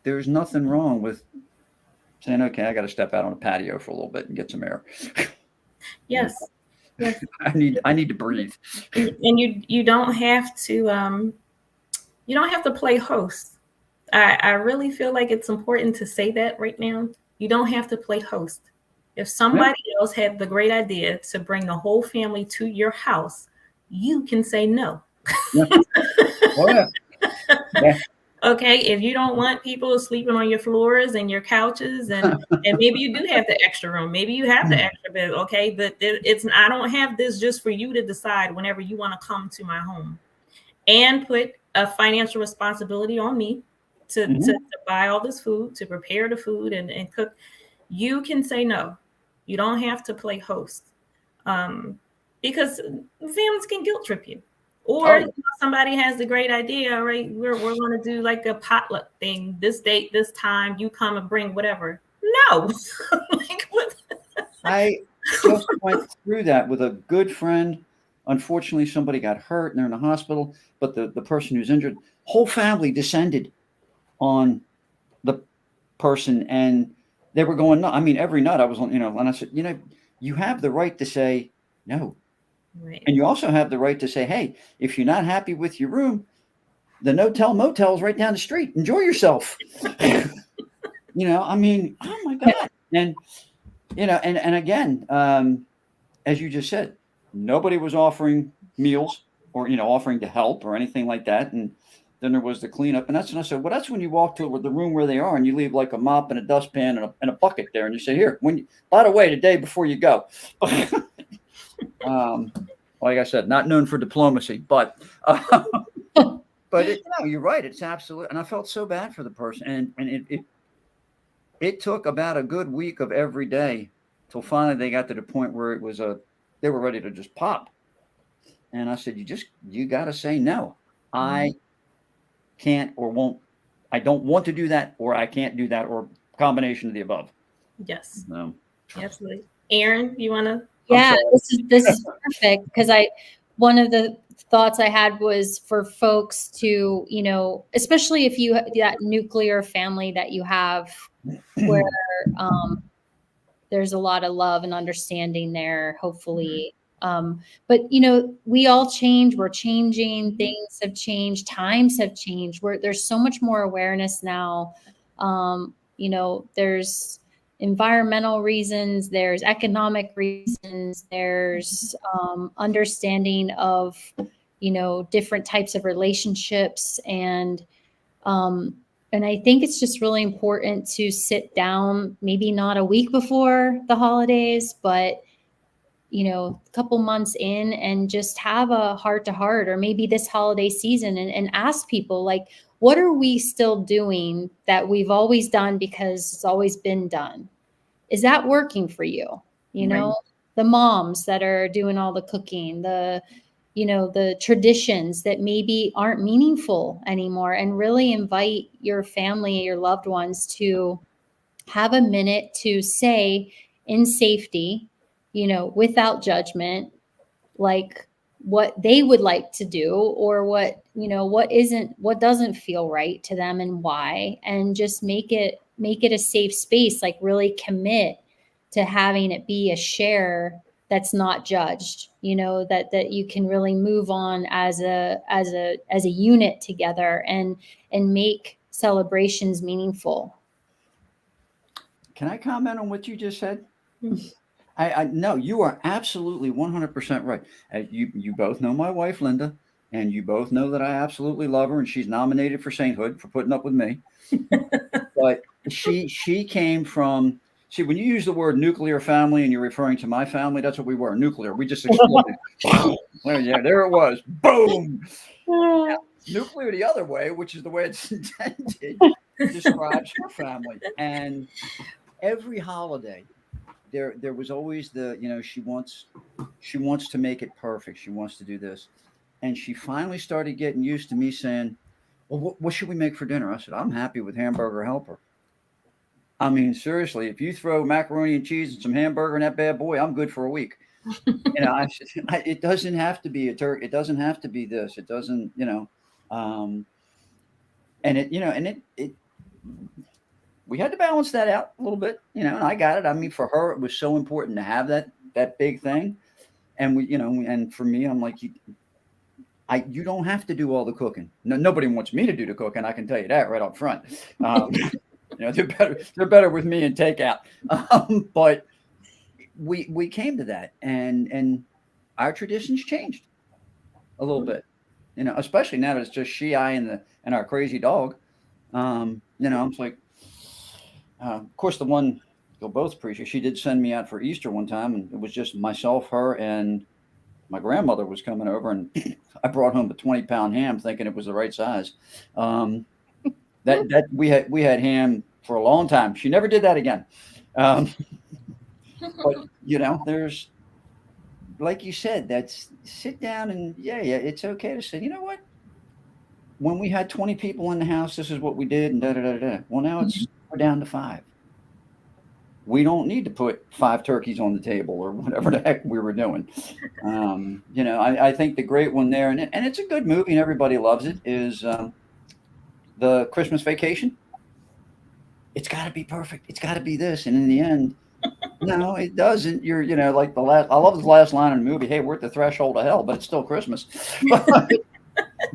there's nothing wrong with saying, okay, I got to step out on a patio for a little bit and get some air. Yes. Yes. I need to breathe. And you don't have to play host. I really feel like it's important to say that right now. You don't have to play host. If somebody else had the great idea to bring the whole family to your house, you can say no. Yeah. Oh, yeah. Yeah. Okay, if you don't want people sleeping on your floors and your couches, and maybe you do have the extra room, maybe you have the extra bed, okay, but it's I don't have this just for you to decide whenever you want to come to my home, and put a financial responsibility on me to buy all this food, to prepare the food and cook. You can say no. You don't have to play host, because families can guilt trip you. Or somebody has the great idea, right? We're going to do like a potluck thing. This date, this time, you come and bring whatever. No. Like, what? I just went through that with a good friend. Unfortunately, somebody got hurt and they're in the hospital, but the person who's injured, whole family descended on the person, and they were going, no, I mean, every night I was on, and I said, you have the right to say no. Right. And you also have the right to say, hey, if you're not happy with your room, the no-tell motel is right down the street. Enjoy yourself. I mean, oh my God. And, and again, as you just said, nobody was offering meals or, offering to help or anything like that. And then there was the cleanup. And that's when I said, well, that's when you walk to the room where they are and you leave like a mop and a dustpan and a bucket there. And you say, here, by the way, the day before you go. Like I said, not known for diplomacy, but you're right. It's absolute. And I felt so bad for the person. And it took about a good week of every day till finally they got to the point where they were ready to just pop. And I said, you got to say no. I can't or won't. I don't want to do that, or I can't do that, or combination of the above. Yes, No, absolutely. Aaron, you want to? I'm Yeah, sorry. this is perfect because I one of the thoughts I had was for folks to, especially if you that nuclear family that you have where um, there's a lot of love and understanding there, hopefully. But we all change. We're changing. Things have changed. Times have changed. There's so much more awareness now. There's environmental reasons. There's economic reasons. There's understanding of different types of relationships um, and I think it's just really important to sit down, maybe not a week before the holidays, but a couple months in and just have a heart to heart, or maybe this holiday season and ask people like, what are we still doing that we've always done because it's always been done? Is that working for you? Right. The moms that are doing all the cooking, the traditions that maybe aren't meaningful anymore, and really invite your family, your loved ones to have a minute to say in safety, without judgment, like what they would like to do, or what doesn't feel right to them and why, and just make it a safe space, like really commit to having it be a share that's not judged, that you can really move on as a unit together and make celebrations meaningful. Can I comment on what you just said? Mhm. I no, you are absolutely 100% right. You both know my wife, Linda, and you both know that I absolutely love her, and she's nominated for sainthood for putting up with me. But she came from, see, when you use the word nuclear family and you're referring to my family, that's what we were, nuclear. We just exploded. Well, yeah, there it was. Boom. Nuclear the other way, which is the way it's intended, describes her family. And every holiday, there was always the, she wants to make it perfect. She wants to do this. And she finally started getting used to me saying, well, what should we make for dinner? I said, I'm happy with hamburger helper. I mean, seriously, if you throw macaroni and cheese and some hamburger in that bad boy, I'm good for a week. I said, it doesn't have to be a turkey. It doesn't have to be this. It doesn't, um, and it, we had to balance that out a little bit, and I got it. I mean, for her, it was so important to have that big thing. And and for me, I'm like, you don't have to do all the cooking. No, nobody wants me to do the cooking. I can tell you that right up front. They're better with me in takeout. But we came to that, and our traditions changed a little bit. Especially now that it's just she, I, and our crazy dog. I'm just like, of course, the one you'll both appreciate. She did send me out for Easter one time, and it was just myself, her, and my grandmother was coming over, and I brought home a 20-pound ham, thinking it was the right size. Um, that we had ham for a long time. She never did that again. Um, but there's, like you said, that's sit down and yeah, it's okay to say, you know what? When we had 20 people in the house, this is what we did, and da da da da. Well, now we're down to 5. We don't need to put 5 turkeys on the table or whatever the heck we were doing. I think the great one there, and it's a good movie and everybody loves it, is the Christmas Vacation. It's got to be perfect. It's got to be this, and in the end, no, it doesn't. You're, like the last. I love the last line in the movie. Hey, we're at the threshold of hell, but it's still Christmas.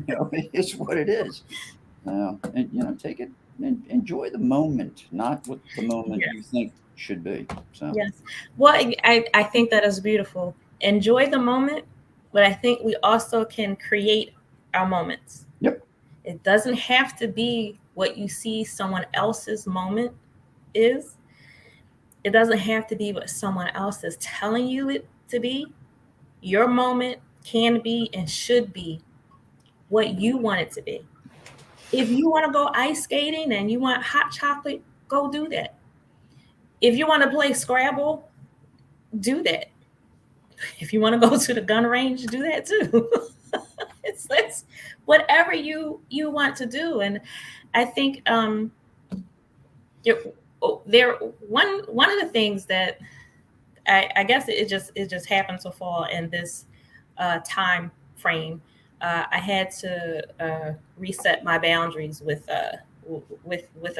It's what it is. And take it and enjoy the moment, not what the moment you think should be. So Yes. Well, I think that is beautiful. Enjoy the moment, but I think we also can create our moments. Yep. It doesn't have to be what you see someone else's moment is. It doesn't have to be what someone else is telling you it to be. Your moment can be and should be what you want it to be. If you want to go ice skating and you want hot chocolate, go do that. If you want to play Scrabble, do that. If you want to go to the gun range, do that too. it's whatever you want to do. And I think there, there one of the things that I guess it just happened to fall in this time frame. I had to reset my boundaries with a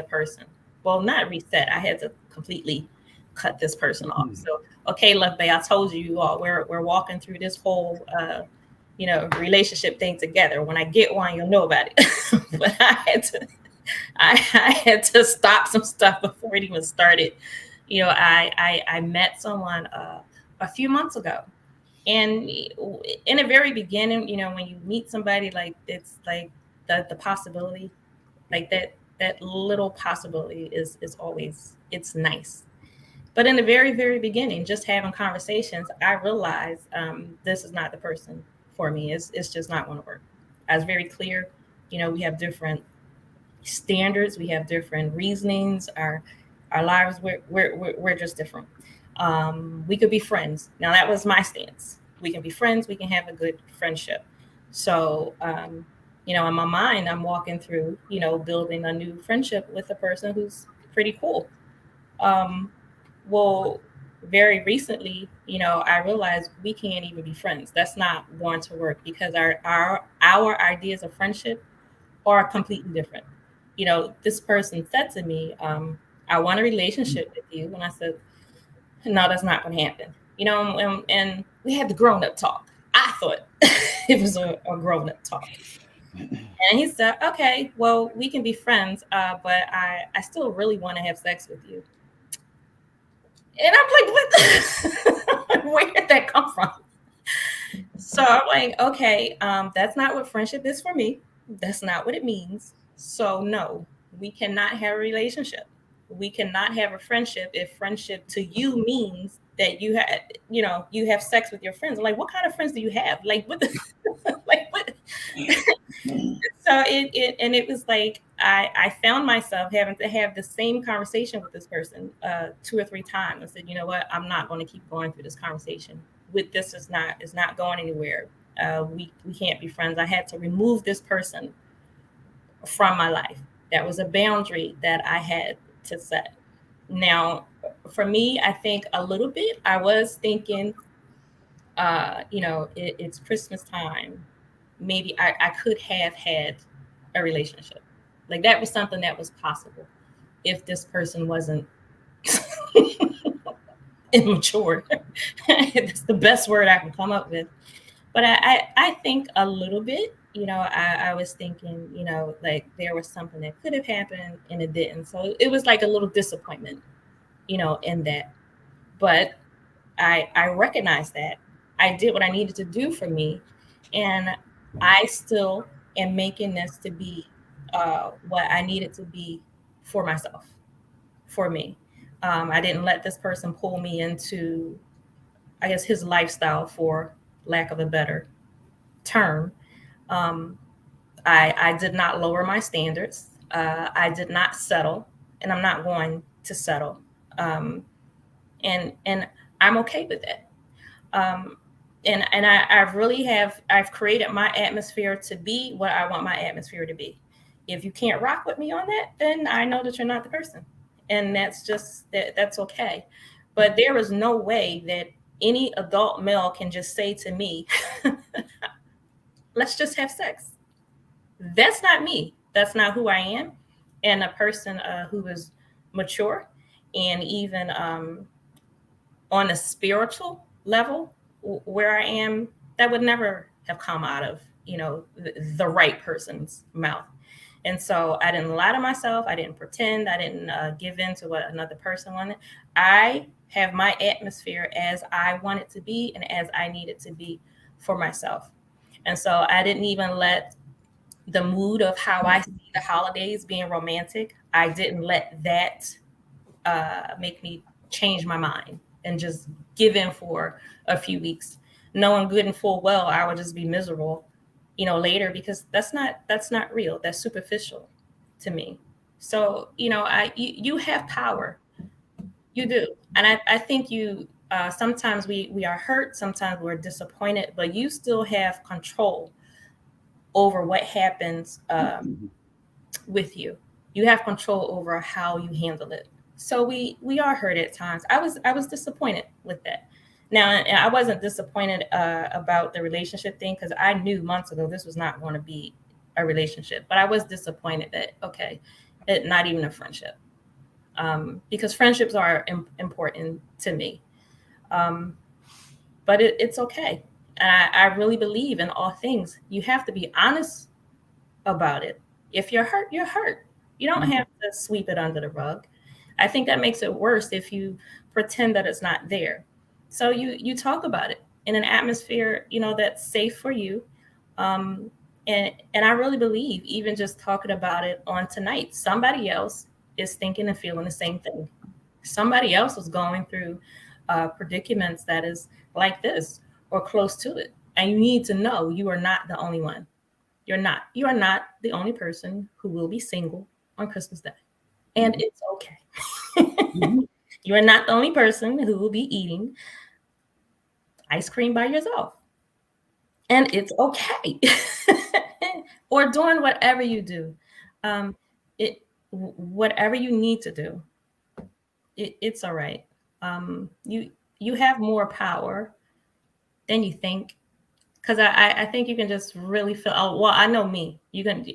person. Well, not reset. I had to completely cut this person off. So, okay, Love Bay, I told you all we're walking through this whole relationship thing together. When I get one, you'll know about it. But I had to stop some stuff before it even started. I met someone a few months ago, and in the very beginning, when you meet somebody, like it's like the possibility, like that little possibility is always, it's nice. But in the very very beginning, just having conversations, I realized this is not the person for me. It's just not going to work. I was very clear. We have different standards, we have different reasonings, our lives, we're just different. We could be friends. Now that was my stance. We can be friends, we can have a good friendship. So in my mind, I'm walking through, building a new friendship with a person who's pretty cool. um, well, very recently, I realized we can't even be friends. That's not going to work because our ideas of friendship are completely different. This person said to me, I want a relationship with you. And I said, no, that's not going to happen. And we had the grown up talk. I thought it was a grown up talk. And he said, okay, well, we can be friends, but I still really want to have sex with you. And I'm like, what? Where did that come from? So I'm like, okay, that's not what friendship is for me. That's not what it means. So no, we cannot have a relationship. We cannot have a friendship if friendship to you means that you have sex with your friends. I'm like, what kind of friends do you have? Like what the, like what? So it was like I found myself having to have the same conversation with this person 2 or 3 times. I said, you know what, I'm not going to keep going through this conversation. With this is not going anywhere. We can't be friends. I had to remove this person from my life. That was a boundary that I had to set. Now, for me, I think a little bit. I was thinking, it's Christmas time. Maybe I could have had a relationship. Like that was something that was possible if this person wasn't immature. That's the best word I can come up with. But I think a little bit, I was thinking, like there was something that could have happened and it didn't. So it was like a little disappointment, in that. But I recognized that I did what I needed to do for me, and I still am making this to be what I needed to be for myself, for me. I didn't let this person pull me into, I guess, his lifestyle, for lack of a better term. Um, I did not lower my standards. I did not settle, and I'm not going to settle. Um, and I'm okay with that. um, and I really I've created my atmosphere to be what I want my atmosphere to be. If you can't rock with me on that, then I know that you're not the person, and that's okay. But there is no way that any adult male can just say to me, "Let's just have sex." That's not me. That's not who I am. And a person who is mature and even on a spiritual level where I am, that would never have come out of, the right person's mouth. And so I didn't lie to myself. I didn't pretend. I didn't give in to what another person wanted. I have my atmosphere as I want it to be and as I need it to be for myself. And so I didn't even let the mood of how I see the holidays being romantic, I didn't let that make me change my mind and just give in for a few weeks, knowing good and full well I would just be miserable, later, because that's not real. That's superficial to me. So, you have power. You do. And I think you sometimes we are hurt, sometimes we're disappointed, but you still have control over what happens with you. You have control over how you handle it. So we are hurt at times. I was disappointed with that. Now, and I wasn't disappointed about the relationship thing because I knew months ago this was not going to be a relationship. But I was disappointed that okay, not even a friendship, because friendships are important to me. Um, but it's okay, and I really believe in all things. You have to be honest about it. If you're hurt, you're hurt. You don't have to sweep it under the rug. I think that makes it worse if you pretend that it's not there. So you talk about it in an atmosphere, that's safe for you. Um, and I really believe even just talking about it on tonight, somebody else is thinking and feeling the same thing. Somebody else is going through predicaments that is like this or close to it. And you need to know you are not the only one. You're not. You are not the only person who will be single on Christmas Day. And it's okay. Mhm. You are not the only person who will be eating ice cream by yourself. And it's okay. Or doing whatever you do. Um, whatever you need to do, it's all right. You have more power than you think, because I think you can just really feel. Oh well, I know me.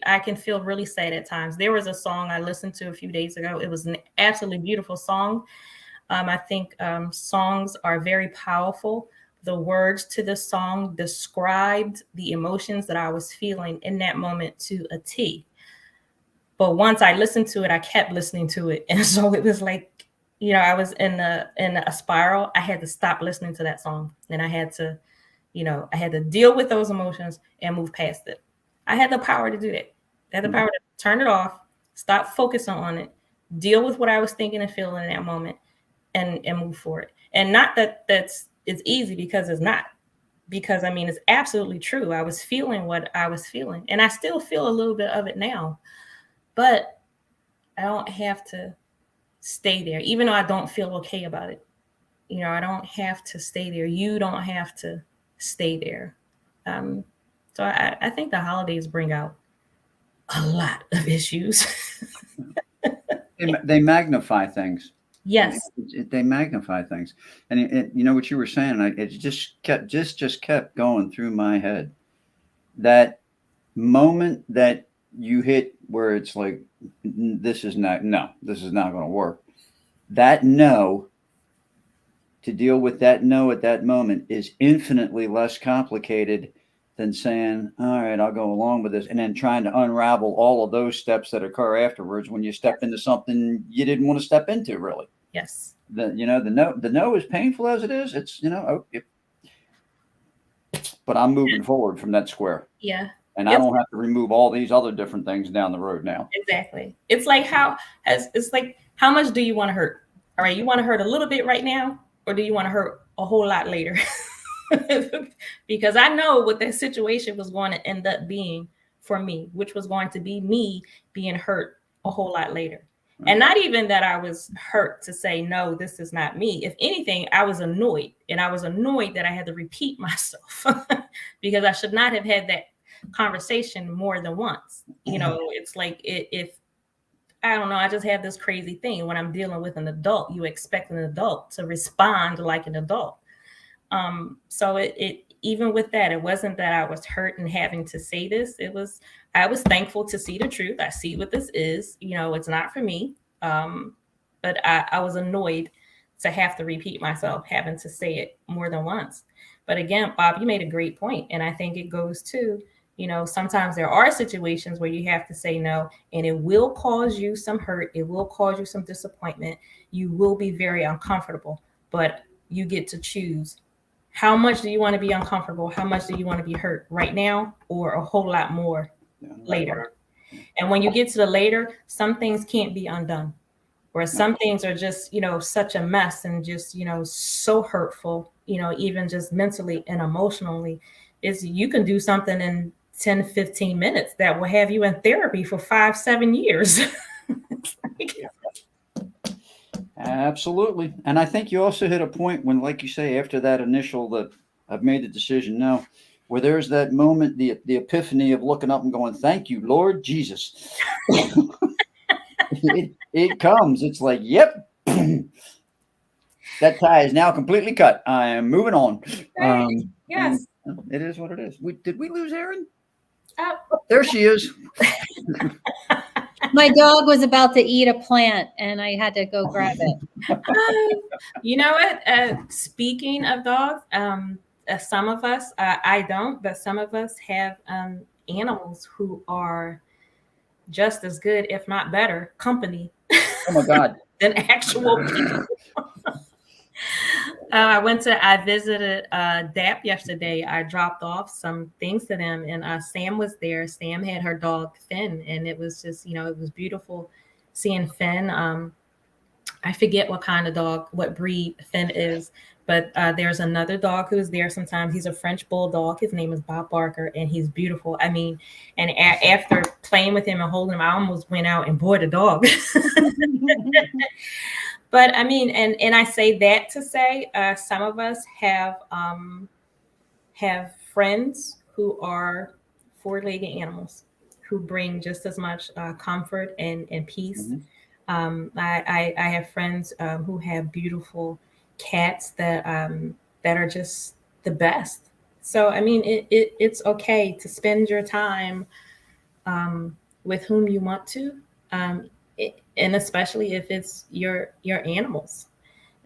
I can feel really sad at times. There was a song I listened to a few days ago. It was an absolutely beautiful song. I think songs are very powerful. The words to the song described the emotions that I was feeling in that moment to a T. But once I listened to it, I kept listening to it, and so it was like, I was in a spiral. I had to stop listening to that song, and I had to deal with those emotions and move past it. I had the power to do that. I had the power to turn it off, stop focusing on it, deal with what I was thinking and feeling in that moment, and move forward. And not that it's easy, because it's not. Because I mean, it's absolutely true. I was feeling what I was feeling, and I still feel a little bit of it now. But I don't have to stay there, even though I don't feel okay about it. I don't have to stay there. You don't have to stay there. Um, so I think the holidays bring out a lot of issues. They magnify things. Yes. They magnify things, and you know what you were saying. It just kept going through my head. That moment that you hit where it's like, this is not going to work. That no, to deal with that no at that moment is infinitely less complicated than saying, all right, I'll go along with this, and then trying to unravel all of those steps that occur afterwards when you step into something you didn't want to step into, really. Yes. The no, as painful as it is, it's, but I'm moving forward from that square, Yeah. and I It's don't have to remove all these other different things down the road now. exactly. It's like how much do you want to hurt? All right, you want to hurt a little bit right now, or do you want to hurt a whole lot later? Because I know what that situation was going to end up being for me, which was going to be me being hurt a whole lot later. And not even that I was hurt to say, no, this is not me. If anything, I was annoyed. And I was annoyed that I had to repeat myself because I should not have had that conversation more than once. It's like if I don't know, I just have this crazy thing when I'm dealing with an adult, you expect an adult to respond like an adult. So it even with that, it wasn't that I was hurt and having to say this. I was thankful to see the truth. I see what this is. It's not for me. Um, but I was annoyed to have to repeat myself, having to say it more than once. But again, Bob, you made a great point, and I think it goes to, sometimes there are situations where you have to say no, and it will cause you some hurt. It will cause you some disappointment. You will be very uncomfortable, but you get to choose how much do you want to be uncomfortable? How much do you want to be hurt right now, or a whole lot more later? And when you get to the later, some things can't be undone, or some things are just, such a mess and just, so hurtful, even just mentally and emotionally, is you can do something in 10 to 15 minutes that will have you in therapy for 5-7 years. Absolutely. And I think you also hit a point when, like you say, after that initial, that I've made the decision, no, where there's that moment, the epiphany of looking up and going, "Thank you, Lord Jesus." it comes. It's like, yep, that tie is now completely cut. I am moving on. Right. And Yes. it is what it is. Did we lose Erin? Oh. There she is. My dog was about to eat a plant, and I had to go grab it. You know what? Speaking of dogs, some of us, I don't, but some of us have animals who are just as good, if not better, company Oh my God. than actual people. I visited DAP yesterday. I dropped off some things to them, and Sam was there. Sam had her dog Finn, and it was just, it was beautiful seeing Finn. I forget what kind of dog, what breed Finn is, but there's another dog who is there sometimes. He's a French bulldog. His name is Bob Barker, and he's beautiful. I mean, and after playing with him and holding him, I almost went out and bought a dog. But I mean, and I say that to say, some of us have friends who are four-legged animals who bring just as much comfort and peace. Mm-hmm. I have friends who have beautiful cats that are just the best. So I mean, it's okay to spend your time with whom you want to, and especially if it's your animals.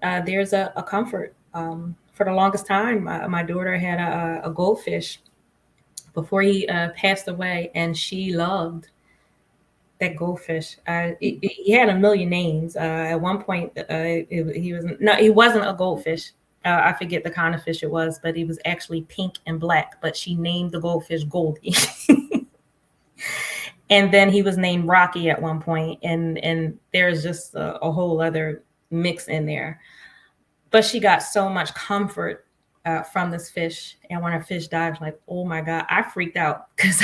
There's a comfort. For the longest time, my daughter had a goldfish before he passed away, and she loved that goldfish. He had a million names. At one point, he wasn't a goldfish. I forget the kind of fish it was, but he was actually pink and black. But she named the goldfish Goldie. And then he was named Rocky at one point, and there's just a whole other mix in there. But she got so much comfort from this fish, and when her fish died, I was like, "Oh my God!" I freaked out because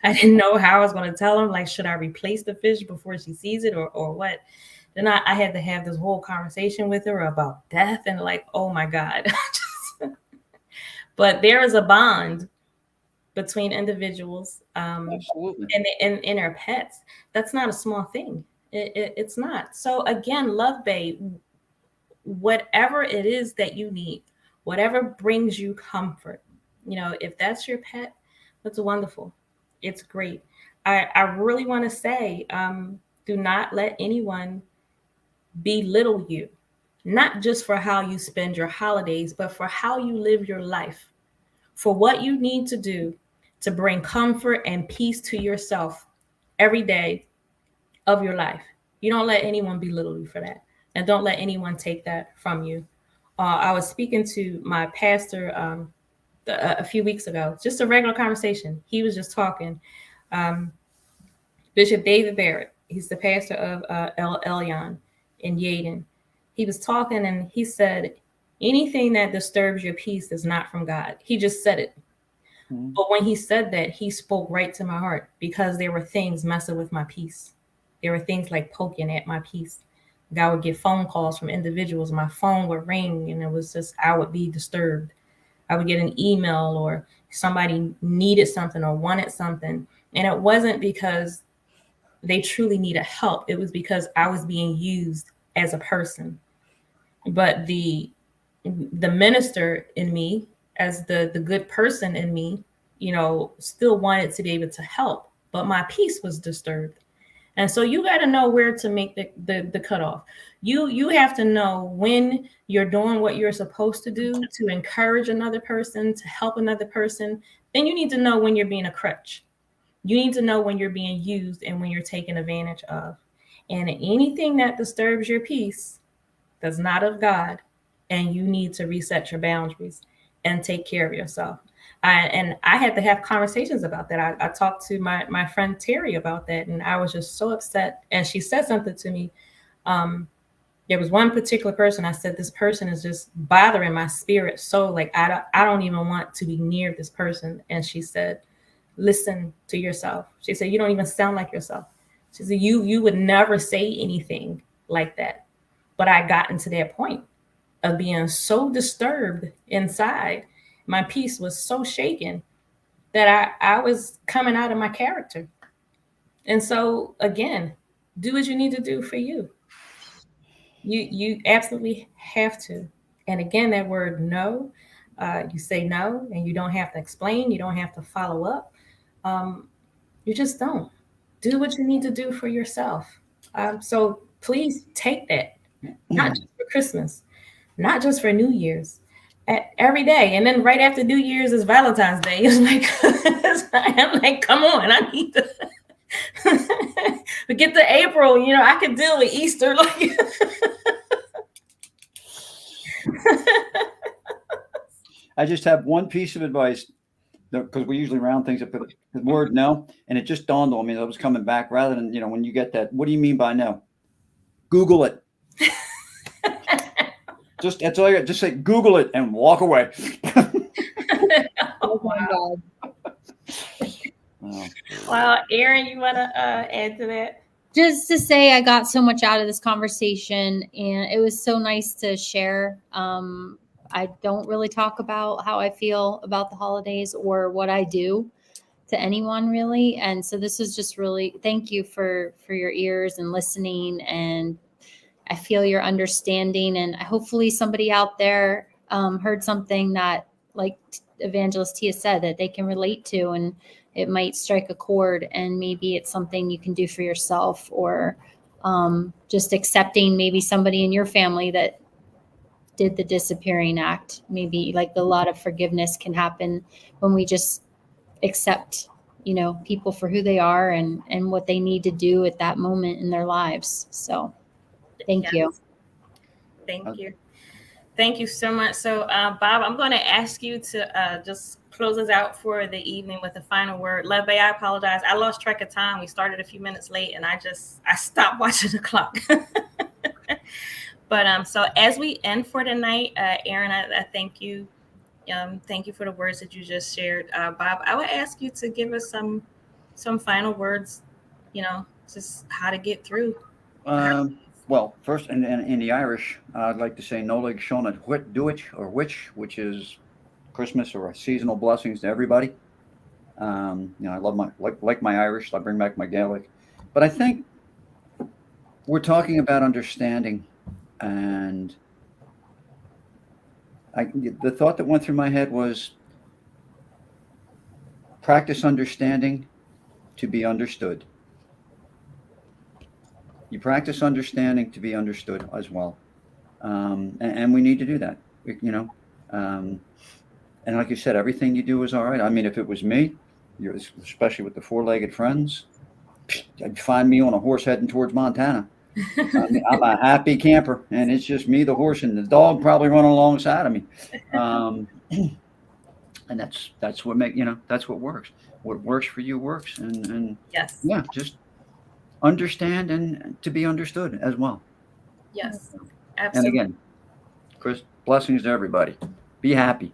I didn't know how I was going to tell him. Like, should I replace the fish before she sees it, or what? Then I had to have this whole conversation with her about death, and like, oh my God. But there is a bond between individuals Absolutely. and their pets. That's not a small thing. It's not. So again, Love Babe, whatever it is that you need, whatever brings you comfort, if that's your pet, that's wonderful. It's great. I really want to say, do not let anyone belittle you, not just for how you spend your holidays, but for how you live your life, for what you need to do to bring comfort and peace to yourself every day of your life. You don't let anyone belittle you for that. And don't let anyone take that from you. I was speaking to my pastor a few weeks ago, just a regular conversation. He was just talking. Um, Bishop David Barrett, he's the pastor of El Elyon in Yaden. He was talking and he said, anything that disturbs your peace is not from God. He just said it. Mm-hmm. But when he said that, he spoke right to my heart because there were things messing with my peace. There were things like poking at my peace. I would get phone calls from individuals. My phone would ring and it was just, I would be disturbed. I would get an email or somebody needed something or wanted something. And it wasn't because they truly needed help. It was because I was being used as a person. But the minister in me, as the good person in me, still wanted to be able to help, but my peace was disturbed. And so you got to know where to make the cutoff. You have to know when you're doing what you're supposed to do to encourage another person, to help another person. Then you need to know when you're being a crutch. You need to know when you're being used and when you're taken advantage of. And anything that disturbs your peace that's not of God, and you need to reset your boundaries and take care of yourself. And I had to have conversations about that. I talked to my friend Terry about that, and I was just so upset. And she said something to me. There was one particular person. I said, this person is just bothering my spirit. So like, I don't even want to be near this person. And she said, listen to yourself. She said, you don't even sound like yourself. She said, you would never say anything like that. But I gotten to that point of being so disturbed inside my peace was so shaken that I was coming out of my character. And so again, do what you need to do for you. You absolutely have to. And again, that word no, you say no, and you don't have to explain. You don't have to follow up. Um, you just don't. Do what you need to do for yourself. So please take that, not just for Christmas, not just for New Year's, every day. And then right after New Year's is Valentine's Day. It's like, I'm like, come on, I need to. But get to April, I could deal with Easter. Like, I just have one piece of advice because we usually round things up with the word no, and it just dawned on me that I was coming back rather than when you get that. What do you mean by no? Google it. Just that's all you got. Just say Google it and walk away. Oh my God. Well, Erin, you want to add to that? Just to say, I got so much out of this conversation, and it was so nice to share. I don't really talk about how I feel about the holidays or what I do to anyone really, and so this is just really thank you for your ears and listening, and I feel your understanding, and hopefully somebody out there heard something that, like Evangelist Tia said, that they can relate to, and it might strike a chord, and maybe it's something you can do for yourself, or just accepting maybe somebody in your family that did the disappearing act. Maybe like a lot of forgiveness can happen when we just accept people for who they are and what they need to do at that moment in their lives. So thank you. Thank you. Thank you so much. So, Bob, I'm going to ask you to just close us out for the evening with the final word. Love Bay, I apologize. I lost track of time. We started a few minutes late, and I stopped watching the clock. But so as we end for tonight, Erin, I thank you. Thank you for the words that you just shared. Bob, I would ask you to give us some final words, just how to get through. Well, first, in the Irish, I'd like to say "Nolig Shonat Whit Duit" or which is Christmas or seasonal blessings to everybody. I love like my Irish. I bring back my Gaelic, but I think we're talking about understanding, and the thought that went through my head was practice understanding to be understood. You practice understanding to be understood as well, and we need to do that. And like you said, everything you do is all right. I mean, if it was me, especially with the four-legged friends, you'd find me on a horse heading towards Montana. I mean, I'm a happy camper, and it's just me, the horse, and the dog probably running alongside of me. And that's what that's what works. What works for you works, and yes, yeah, just understand and to be understood as well. Yes, absolutely. And again, Chris, blessings to everybody. Be happy.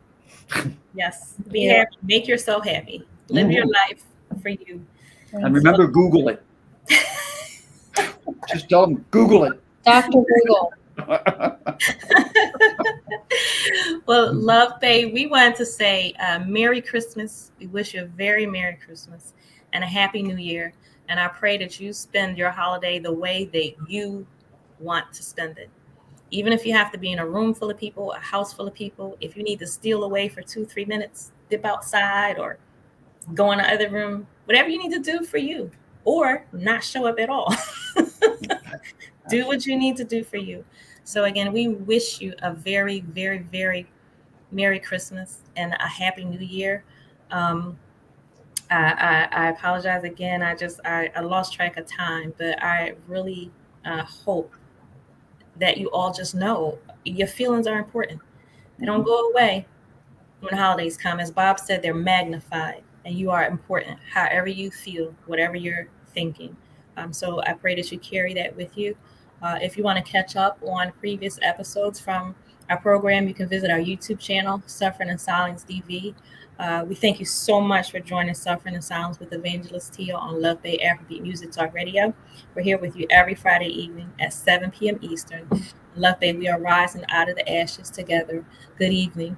Yes, be happy. Make yourself happy. Live your life for you. And remember, Google it. Just tell them, Google it. Dr. Google. Well, Love Bay, we wanted to say Merry Christmas. We wish you a very Merry Christmas and a Happy New Year. And I pray that you spend your holiday the way that you want to spend it. Even if you have to be in a room full of people, a house full of people, if you need to steal away for 2-3 minutes, dip outside or go in the other room, whatever you need to do for you, or not show up at all. Do what you need to do for you. So again, we wish you a very, very, very Merry Christmas and a Happy New Year. I apologize again. I lost track of time, but I really hope that you all just know your feelings are important. They don't go away when the holidays come. As Bob said, they're magnified, and you are important, however you feel, whatever you're thinking. So I pray that you carry that with you. If you want to catch up on previous episodes from our program, you can visit our YouTube channel, Suffering in Silence DV. We thank you so much for joining Suffering in Silence with Evangelist Tia on Love Bay Afrobeat Music Talk Radio. We're here with you every Friday evening at 7 p.m. Eastern. Love Bay, we are rising out of the ashes together. Good evening.